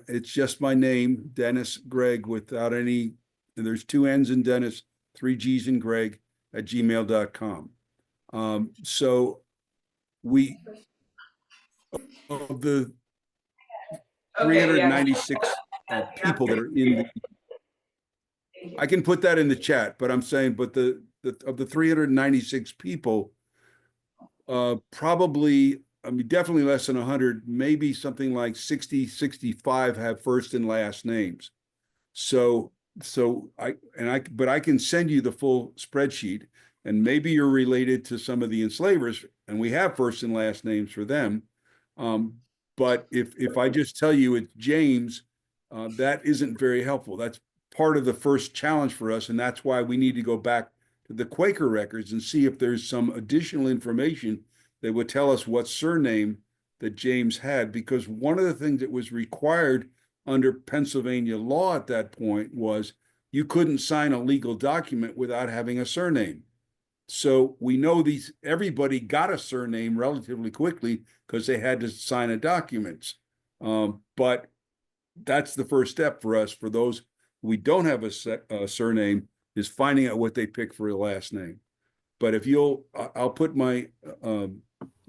It's just my name, Dennis Gregg, without any, and there's 2 N's in Dennis, 3 G's in Greg @gmail.com. So we, of the 396 people that are in the, I can put that in the chat, but I'm saying, but of the 396 people, probably, I mean, definitely less than 100, maybe something like 60, 65 have first and last names. So but I can send you the full spreadsheet, and maybe you're related to some of the enslavers, and we have first and last names for them. But if I just tell you it's James, that isn't very helpful. That's part of the first challenge for us, and that's why we need to go back to the Quaker records and see if there's some additional information that would tell us what surname that James had, because one of the things that was required under Pennsylvania law at that point was you couldn't sign a legal document without having a surname. So we know everybody got a surname relatively quickly because they had to sign a document. But that's the first step for us. For those we don't have a surname, is finding out what they pick for a last name. But if I'll put my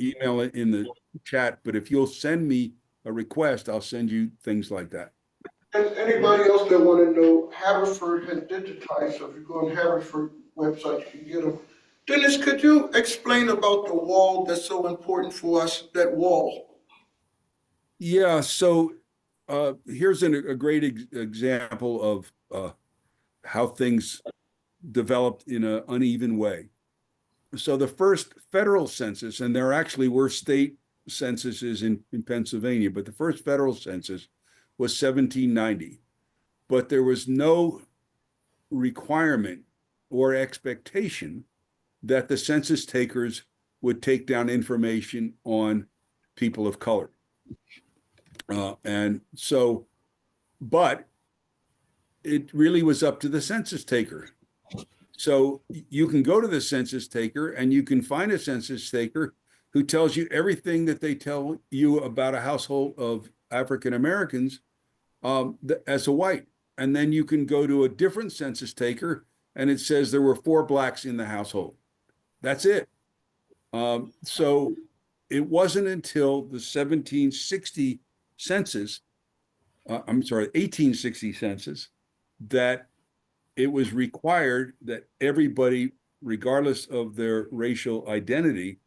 email in the chat, but if you'll send me a request, I'll send you things like that. And anybody else that want to know, Haverford has digitized, so if you go on Haverford website, you can get them. Dennis, could you explain about the wall that's so important for us, that wall? Yeah, so here's a great example of how things developed in an uneven way. So the first federal census, and there actually were state censuses in Pennsylvania, but the first federal census was 1790. But there was no requirement or expectation that the census takers would take down information on people of color. And so, but it really was up to the census taker. So you can go to the census taker and you can find a census taker who tells you everything that they tell you about a household of African Americans as a white. And then you can go to a different census taker and it says there were 4 blacks in the household. That's it. So it wasn't until the 1860 census, that it was required that everybody, regardless of their racial identity,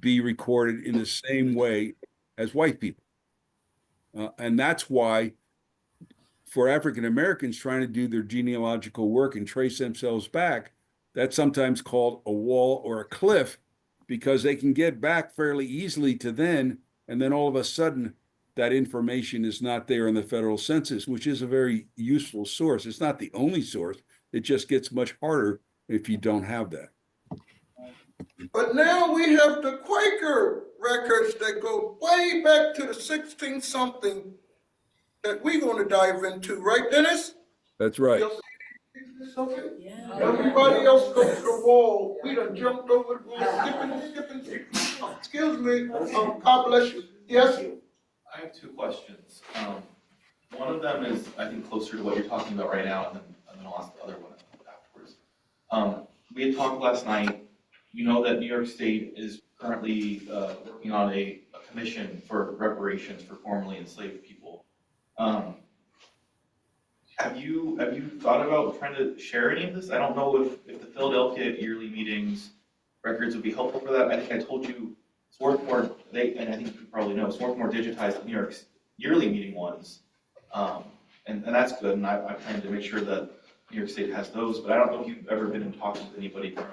be recorded in the same way as white people. And that's why for African Americans trying to do their genealogical work and trace themselves back, that's sometimes called a wall or a cliff, because they can get back fairly easily to then, and then all of a sudden that information is not there in the federal census, which is a very useful source. It's not the only source. It just gets much harder if you don't have that. But now we have the Quaker records that go way back to the 16 something that we're gonna dive into, right, Dennis? That's right. Everybody else goes to the wall, we done jumped over the wall, skipping. Excuse me, God bless you. Yes? I have two questions. One of them is, I think, closer to what you're talking about right now, and then I'll ask the other one afterwards. We had talked last night, you know that New York State is currently working on a commission for reparations for formerly enslaved people. Have you thought about trying to share any of this? I don't know if the Philadelphia yearly meetings records would be helpful for that. I think I told you it's worth more, and I think you probably know, it's worth more digitized than New York's yearly meeting ones. And that's good, and I plan to make sure that New York State has those, but I don't know if you've ever been in talks with anybody from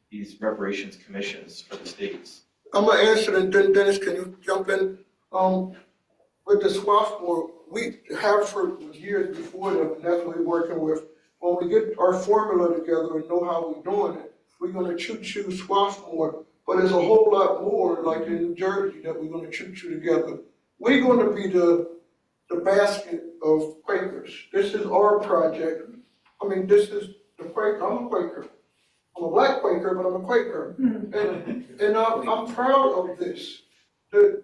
these reparations commissions for the states. I'm gonna answer, and then Dennis, can you jump in? With the Swarthmore, we have for years before them, and that's what we're working with. When we get our formula together and know how we're doing it, we're gonna choo-choo Swarthmore, but there's a whole lot more, like in New Jersey, that we're gonna choo-choo together. We're gonna be the basket of Quakers. This is our project. I mean, this is the Quaker, I'm a Quaker. I'm a black Quaker, but I'm a Quaker. And I'm proud of this. The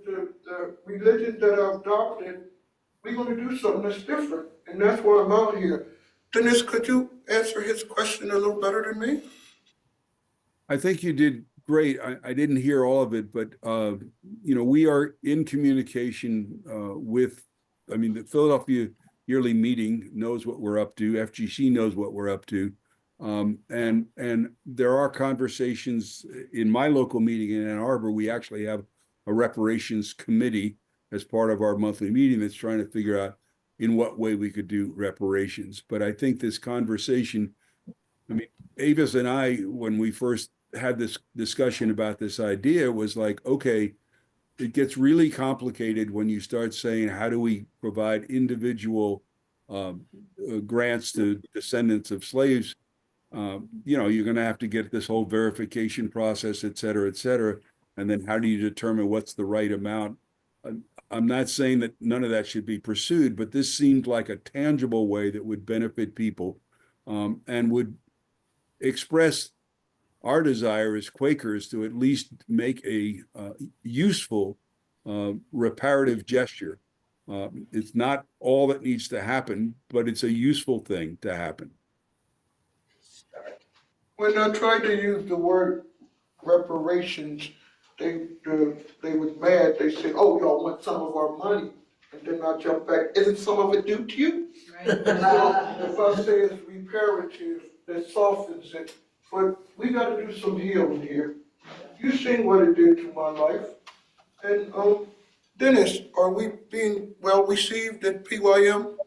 religion that I've adopted, we're gonna do something that's different, and that's why I'm out here. Dennis, could you answer his question a little better than me? I think you did great. I didn't hear all of it, but we are in communication with, the Philadelphia yearly meeting knows what we're up to. FGC knows what we're up to. And there are conversations in my local meeting in Ann Arbor. We actually have a reparations committee as part of our monthly meeting that's trying to figure out in what way we could do reparations. But I think this conversation, Avis and I, when we first had this discussion about this idea, was like, okay, it gets really complicated when you start saying, how do we provide individual grants to descendants of slaves? You're going to have to get this whole verification process, et cetera, and then how do you determine what's the right amount? I'm not saying that none of that should be pursued, but this seemed like a tangible way that would benefit people and would express our desire as Quakers to at least make a useful reparative gesture. It's not all that needs to happen, but it's a useful thing to happen. When I tried to use the word reparations, they was mad. They said, "Oh, y'all want some of our money," and then I jumped back. Isn't some of it due to you? Right. So if I say it's reparative, that softens it. But we got to do some healing here. You seen what it did to my life, and Dennis, are we being well received at PYM?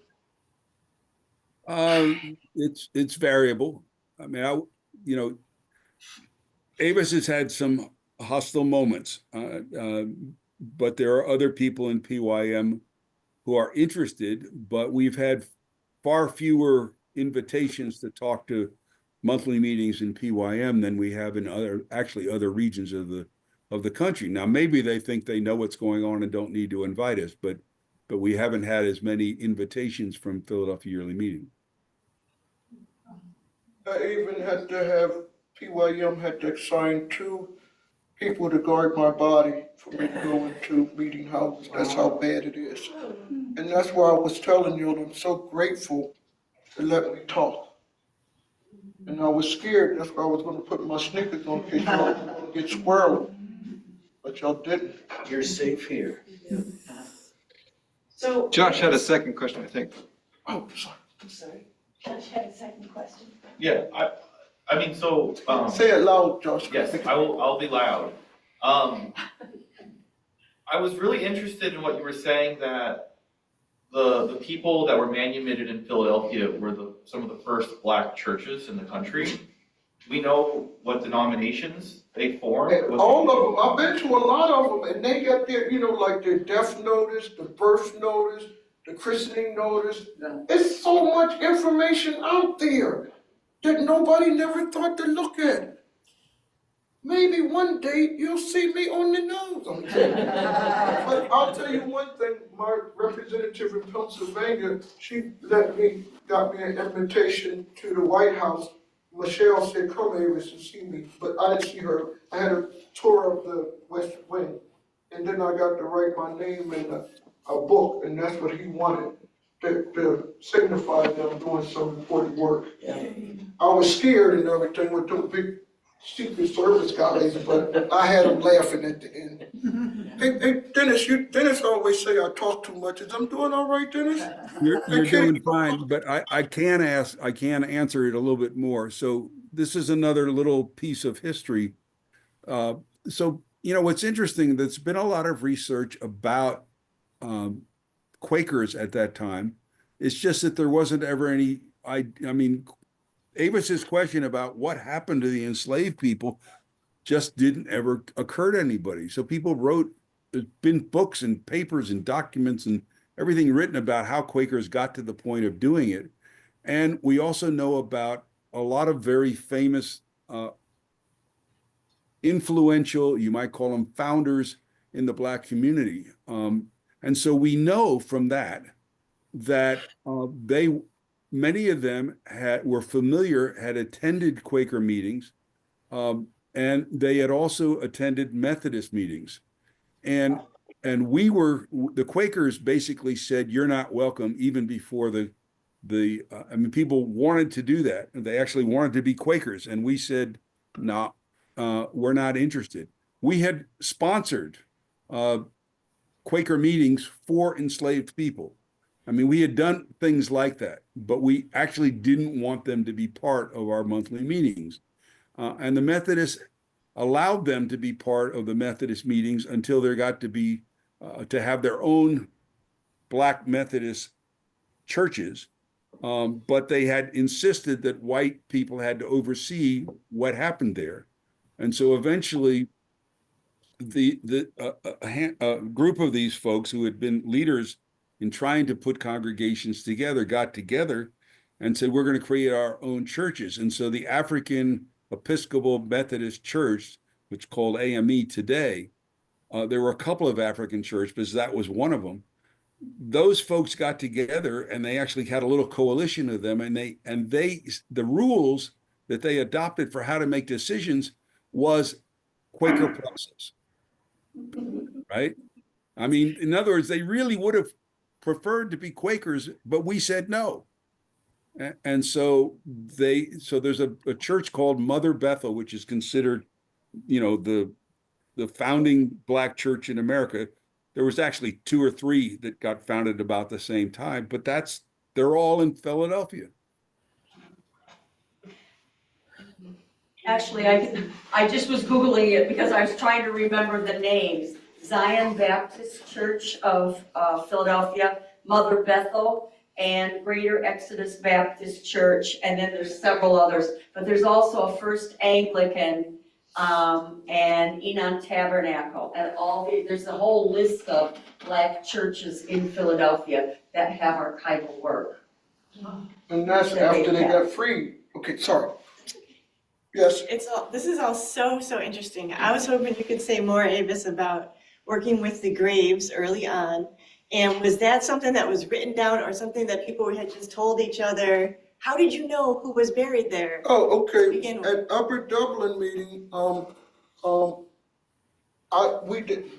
It's variable. Avis has had some hostile moments, but there are other people in PYM who are interested, but we've had far fewer invitations to talk to monthly meetings in PYM than we have in other regions of the country. Now, maybe they think they know what's going on and don't need to invite us, but we haven't had as many invitations from Philadelphia Yearly Meeting. I even had to have, PYM had to assign 2 people to guard my body for me to go into meeting houses. That's how bad it is. And that's why I was telling you, I'm so grateful to let me talk. And I was scared, that's why I was gonna put my sneakers on in case y'all were gonna get squirrely. But y'all didn't. You're safe here. So. Josh had a second question, I think. Oh, sorry. I'm sorry. Josh had a second question. Yeah, so. Say it loud, Josh. Yes, I'll be loud. I was really interested in what you were saying, that the people that were manumitted in Philadelphia were some of the first black churches in the country. We know what denominations they formed. And all of them, I've been to a lot of them, and they got their, like their death notice, the birth notice, the christening notice. It's so much information out there that nobody never thought to look at. Maybe one day you'll see me on the news. I'm kidding. But I'll tell you one thing, my representative in Pennsylvania, she got me an invitation to the White House. Michelle said, come Avis and see me, but I didn't see her. I had a tour of the West Wing, and then I got to write my name in a book, and that's what he wanted, to signify that I'm doing some important work. I was scared and everything with those big Secret Service guys, but I had them laughing at the end. Hey, Dennis always say I talk too much. Is I'm doing all right, Dennis? You're doing fine, but I can answer it a little bit more. So this is another little piece of history. So, what's interesting, there's been a lot of research about Quakers at that time. It's just that there wasn't ever any, I mean, Avis's question about what happened to the enslaved people just didn't ever occur to anybody. So people wrote, there's been books and papers and documents and everything written about how Quakers got to the point of doing it. And we also know about a lot of very famous, influential, you might call them founders in the Black community. And so we know from that many of them were familiar, had attended Quaker meetings, and they had also attended Methodist meetings. And the Quakers basically said, you're not welcome, even before people wanted to do that. They actually wanted to be Quakers. And we said, no, we're not interested. We had sponsored Quaker meetings for enslaved people. I mean, we had done things like that, but we actually didn't want them to be part of our monthly meetings. And the Methodists allowed them to be part of the Methodist meetings until there got to be, to have their own Black Methodist churches. But they had insisted that white people had to oversee what happened there. And so eventually a group of these folks who had been leaders in trying to put congregations together, got together and said, we're going to create our own churches. And so the African Episcopal Methodist Church, which is called AME today, there were a couple of African churches, but that was one of them. Those folks got together and they actually had a little coalition of them, and the rules that they adopted for how to make decisions was Quaker process, right? I mean, in other words, they really would have preferred to be Quakers, but we said no. And so there's a church called Mother Bethel, which is considered, the founding Black church in America. There was actually 2 or 3 that got founded about the same time, but they're all in Philadelphia. Actually, I just was Googling it because I was trying to remember the names. Zion Baptist Church of Philadelphia, Mother Bethel, and Greater Exodus Baptist Church, and then there's several others. But there's also a First Anglican and Enon Tabernacle, and there's a whole list of Black churches in Philadelphia that have archival work. And that's after they got freed. Okay, sorry. Yes. This is all so interesting. I was hoping you could say more, Avis, about working with the graves early on. And was that something that was written down or something that people had just told each other? How did you know who was buried there? Oh, okay. At Upper Dublin meeting,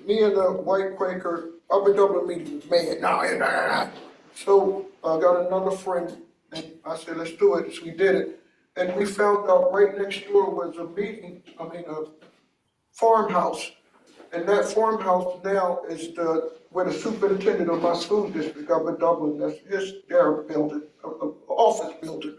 me and a white Quaker, Upper Dublin meeting, man, So I got another friend, and I said, let's do it. So we did it. And we found out right next door was a farmhouse. And that farmhouse now is where the superintendent of my school district, Upper Dublin, that's their building, office building.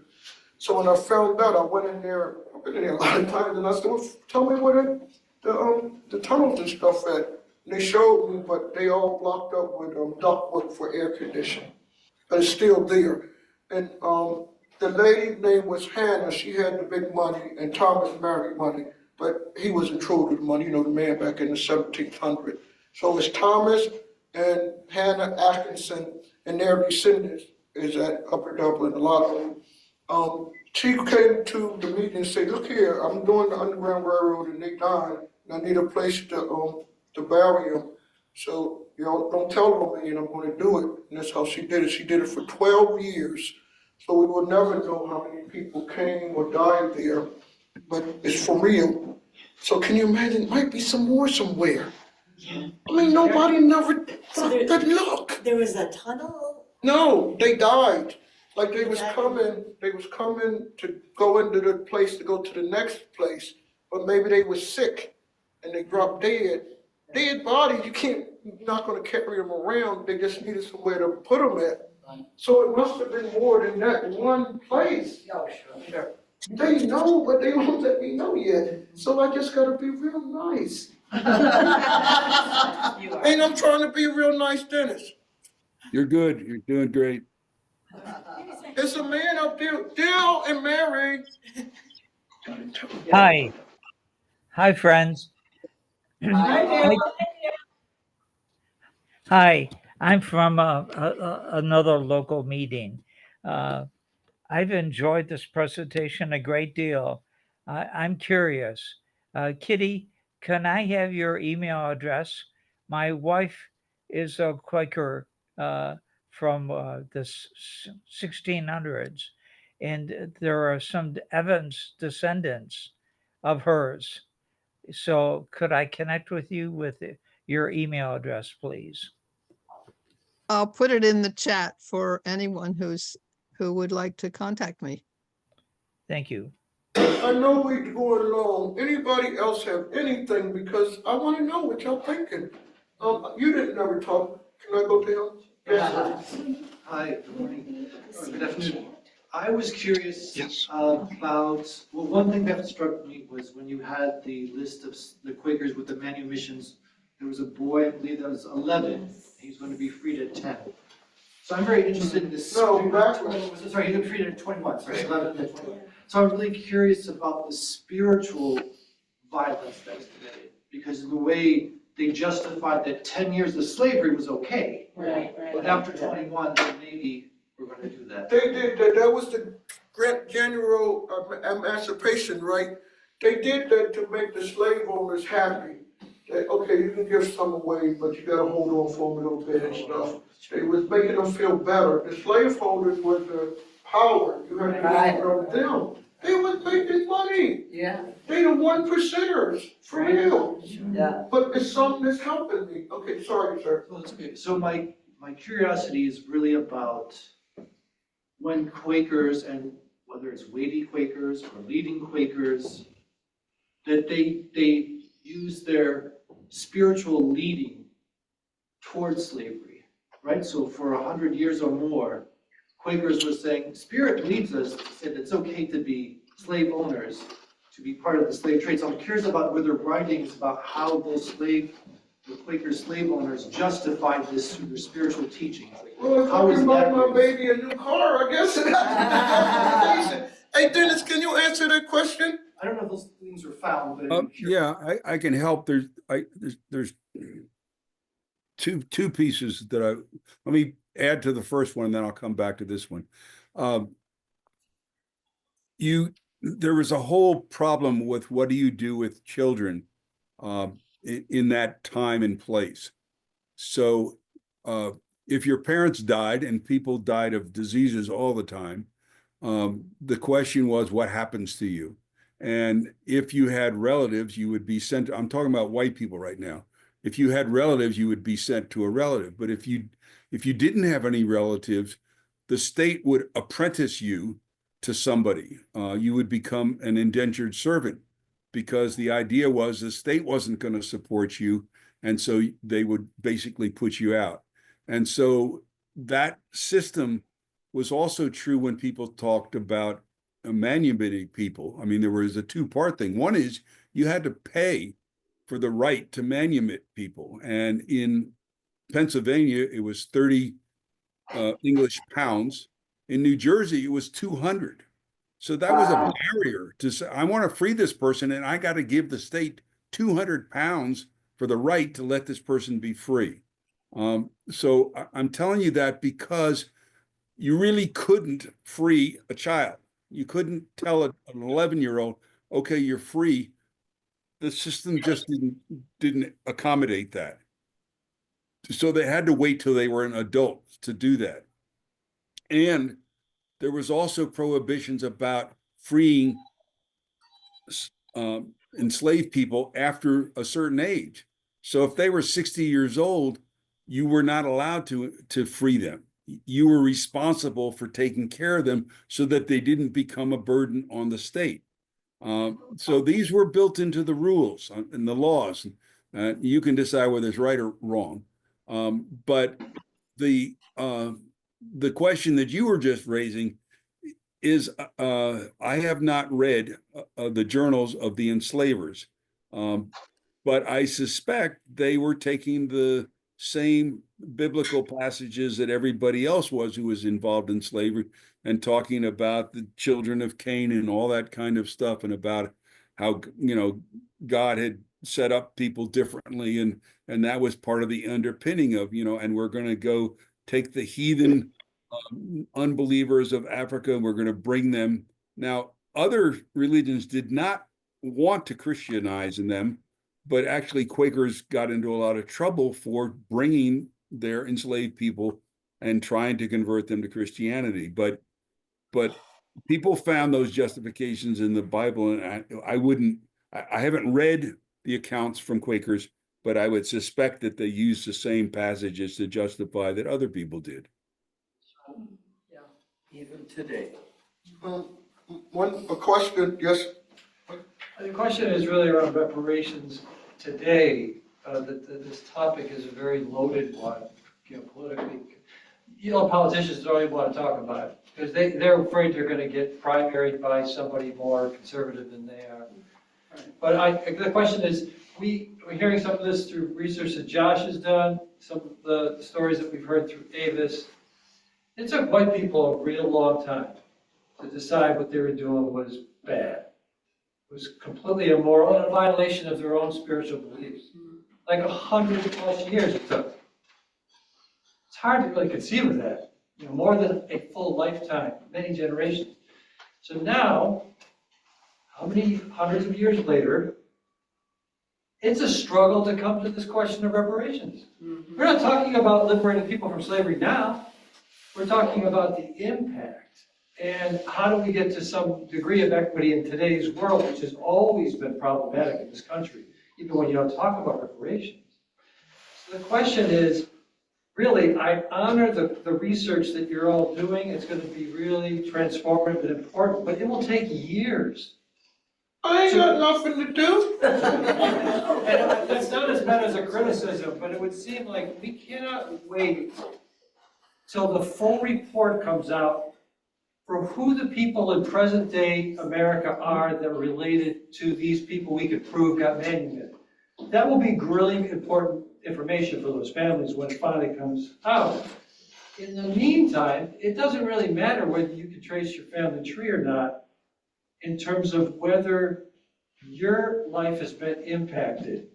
So when I found out, I went in there, I've been in there a lot of times, and I said, well, tell me where the tunnels and stuff at. And they showed me, but they all blocked up with ductwork for air conditioning. but it's still there. And, the lady's name was Hannah, she had the big money, and Thomas married money, but he was in trouble with money, you know, the man back in the 1700s. So it's Thomas and Hannah Atkinson, and their descendants is at Upper Dublin, a lot of them. She came to the meeting and said, look here, I'm doing the Underground Railroad and they died, and I need a place to bury them. So, you know, don't tell them, and I'm gonna do it. And that's how she did it. She did it for 12 years. So we will never know how many people came or died there, but it's for real. So can you imagine, it might be some more somewhere. I mean, nobody never So thought that look. There was a tunnel? No, they died. Like they was coming to go into the place to go to the next place, but maybe they was sick and they dropped dead. Dead bodies, you're not gonna carry them around, they just needed somewhere to put them at. So it must have been more than that one place. Oh, sure. They know, but they won't let me know yet, so I just gotta be real nice. You are. And I'm trying to be real nice, Dennis. You're good. You're doing great. There's a man up there, Dale and Mary. Hi. Hi, friends. Hi, Hi, I'm from another local meeting. I've enjoyed this presentation a great deal. I'm curious. Kitty, can I have your email address? My wife is a Quaker from the 1600s, and there are some Evans descendants of hers. So could I connect with you with your email address, please? I'll put it in the chat for anyone who would like to contact me. Thank you. I know we're going long. Anybody else have anything? Because I wanna know what y'all thinking. You didn't never talk. Can I go to him? Yes, sir. Hi, good morning, or good afternoon. I was curious Yes. about, well, one thing that struck me was when you had the list of the Quakers with the Manumissions, there was a boy, I believe that was 11, he's going to be freed at 10. So I'm very interested in this. No, backwards. Sorry, he's going to be freed at 21, sorry, 11 to 21. So I'm really curious about the spiritual violence that was committed, because of the way they justified that 10 years of slavery was okay. Right, But after 21, then maybe we're going to do that. They did that. That was the general emancipation, right? They did that to make the slave owners happy. That, okay, you can give some away, but you gotta hold on for them a little bit and stuff. They was making them feel better. The slaveholders were the power. You had to Right. get from them. They was making money. Yeah, They the 1%ers, for real. yeah. But it's something that's helping me. Okay, sorry, sir. Well, that's okay. So my curiosity is really about when Quakers, and whether it's weighty Quakers or leading Quakers, that they use their spiritual leading towards slavery, right? So for 100 years or more, Quakers were saying, Spirit leads us to say that it's okay to be slave owners, to be part of the slave trade. So I'm curious about whether writings about how the Quaker slave owners justified this through their spiritual teachings. Well, if How I is can buy that my used? baby a new car, I guess that's the justification. Hey, Dennis, can you answer that question? I don't know if those things were found, but I'm curious. Yeah, I can help. There's two pieces that let me add to the first one, and then I'll come back to this one. There was a whole problem with what do you do with children in that time and place. So if your parents died, and people died of diseases all the time, the question was, what happens to you? And if you had relatives, you would be sent. I'm talking about white people right now. If you had relatives, you would be sent to a relative. But if you didn't have any relatives, the state would apprentice you to somebody. You would become an indentured servant, because the idea was the state wasn't going to support you, and so they would basically put you out. And so that system was also true when people talked about manumitting people. I mean, there was a two-part thing. One is you had to pay for the right to manumit people. And in Pennsylvania, it was 30 English pounds. In New Jersey, it was 200. So that was a barrier to say, I want to free this person and I got to give the state 200 pounds for the right to let this person be free. So I'm telling you that because you really couldn't free a child. You couldn't tell an 11-year-old, okay, you're free. The system just didn't accommodate that. So they had to wait till they were an adult to do that. And there was also prohibitions about freeing enslaved people after a certain age. So if they were 60 years old, you were not allowed to free them. You were responsible for taking care of them so that they didn't become a burden on the state. So these were built into the rules and the laws. You can decide whether it's right or wrong. But the question that you were just raising is, I have not read the journals of the enslavers, but I suspect they were taking the same biblical passages that everybody else was who was involved in slavery and talking about the children of Cain and all that kind of stuff, and about how, God had set up people differently, and that was part of the underpinning of, and we're going to go take the heathen unbelievers of Africa and we're going to bring them. Now, other religions did not want to Christianize in them, but actually Quakers got into a lot of trouble for bringing their enslaved people and trying to convert them to Christianity. But people found those justifications in the Bible, and I haven't read the accounts from Quakers, but I would suspect that they used the same passages to justify that other people did. Even today. A question, yes, The question is really around reparations today. This topic is a very loaded one, politically. Politicians don't even want to talk about it because they're afraid they're going to get primaried by somebody more conservative than they are. But the question is, we're hearing some of this through research that Josh has done, some of the stories that we've heard through Avis. It took white people a real long time to decide what they were doing was bad. It was completely immoral and a violation of their own spiritual beliefs. Like 100+ years it took. It's hard to really conceive of that. More than a full lifetime, many generations. So now, how many hundreds of years later, it's a struggle to come to this question of reparations. We're not talking about liberating people from slavery now. We're talking about the impact and how do we get to some degree of equity in today's world, which has always been problematic in this country, even when you don't talk about reparations. So the question is, really, I honor the research that you're all doing. It's going to be really transformative and important, but it will take years. I ain't got nothing to do. And that's not as bad as a criticism, but it would seem like we cannot wait till the full report comes out from who the people in present day America are that are related to these people we could prove got manumitted. That will be really important information for those families when it finally comes out. In the meantime, it doesn't really matter whether you can trace your family tree or not in terms of whether your life has been impacted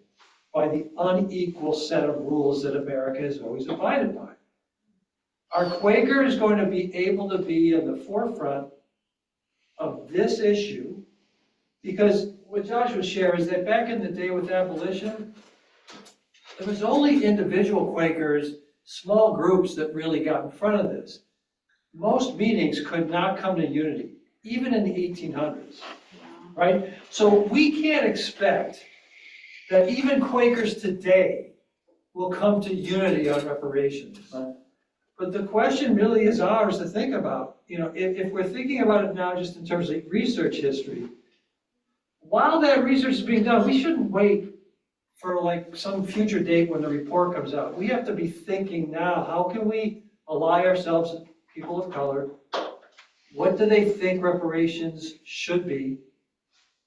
by the unequal set of rules that America has always abided by. Are Quakers going to be able to be in the forefront of this issue? Because what Josh would share is that back in the day with abolition, it was only individual Quakers, small groups that really got in front of this. Most meetings could not come to unity, even in the 1800s, right? So we can't expect that even Quakers today will come to unity on reparations. But the question really is ours to think about. If we're thinking about it now just in terms of research history, while that research is being done, we shouldn't wait for like some future date when the report comes out. We have to be thinking now, how can we ally ourselves with people of color? What do they think reparations should be?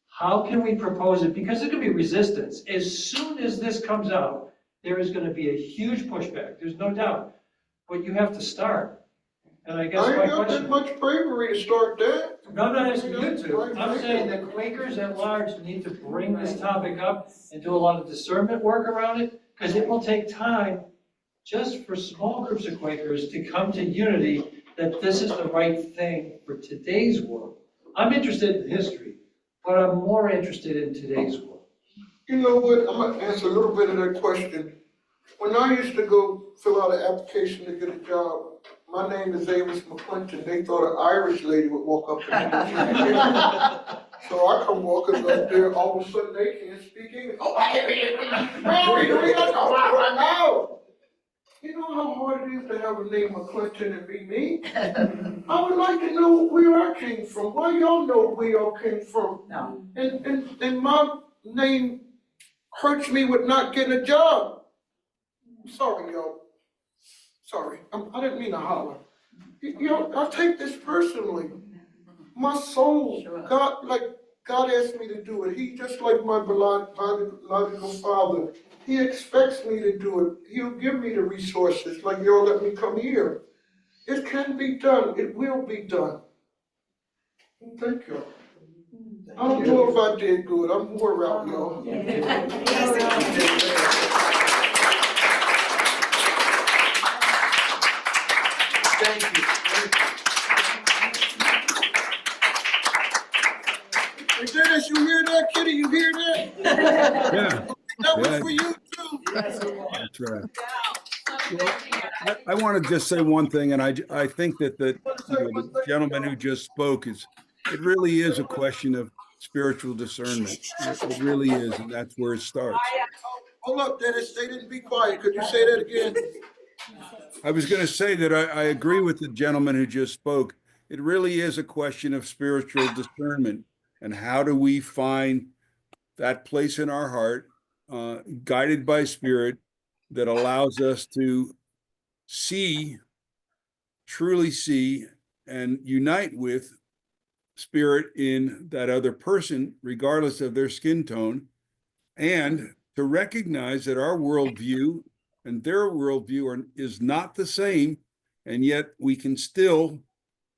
How can we propose it? Because there can be resistance. As soon as this comes out, there is going to be a huge pushback. There's no doubt. but you have to start. And I I guess ain't my got that question, much bravery to start that. no, I'm not asking you to. I'm saying that Quakers at large need to bring this topic up and do a lot of discernment work around it, because it will take time just for small groups of Quakers to come to unity that this is the right thing for today's world. I'm interested in history, but I'm more interested in today's world. You know what, I'm gonna answer a little bit of that question. When I used to go fill out an application to get a job, my name is Avis McClinton, they thought an Irish lady would walk up and me. So I come walking up there, all of a sudden they can't speak English. Oh, Mary, do you know right now? You know how hard it is to have a name McClinton and be me? I would like to know where I came from, why y'all know where y'all came from? No. And my name hurts me with not getting a job. Sorry, y'all. Sorry, I didn't mean to holler. You know, I take this personally. My soul, God asked me to do it. He, just like my biological father, he expects me to do it. He'll give me the resources, like y'all let me come here. It can be done. It will be done. Thank you. I don't know if I did good. I'm more out, y'all. Thank you. Hey, Dennis, you hear that, Kitty? You hear that? Yeah, That was Yeah. for you too. that's right. I want to just say one thing, and I think that the gentleman who just spoke it really is a question of spiritual discernment. It really is, and that's where it starts. Hold up, Dennis, they didn't be quiet. Could you say that again? I was going to say that I agree with the gentleman who just spoke. It really is a question of spiritual discernment, and how do we find that place in our heart, guided by spirit, that allows us to see, truly see, and unite with spirit in that other person, regardless of their skin tone, and to recognize that our worldview and their worldview is not the same, and yet we can still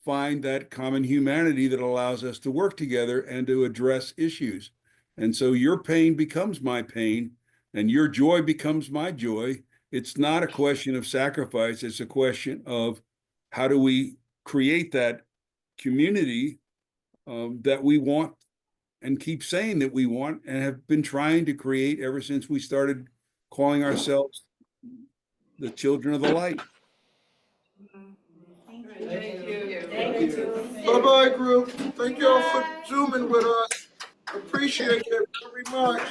find that common humanity that allows us to work together and to address issues. And so your pain becomes my pain, and your joy becomes my joy. It's not a question of sacrifice. It's a question of how do we create that community that we want and keep saying that we want and have been trying to create ever since we started calling ourselves the children of the light. Thank you. Thank you. Bye-bye, group. Thank y'all for Zooming with us. Appreciate it very much.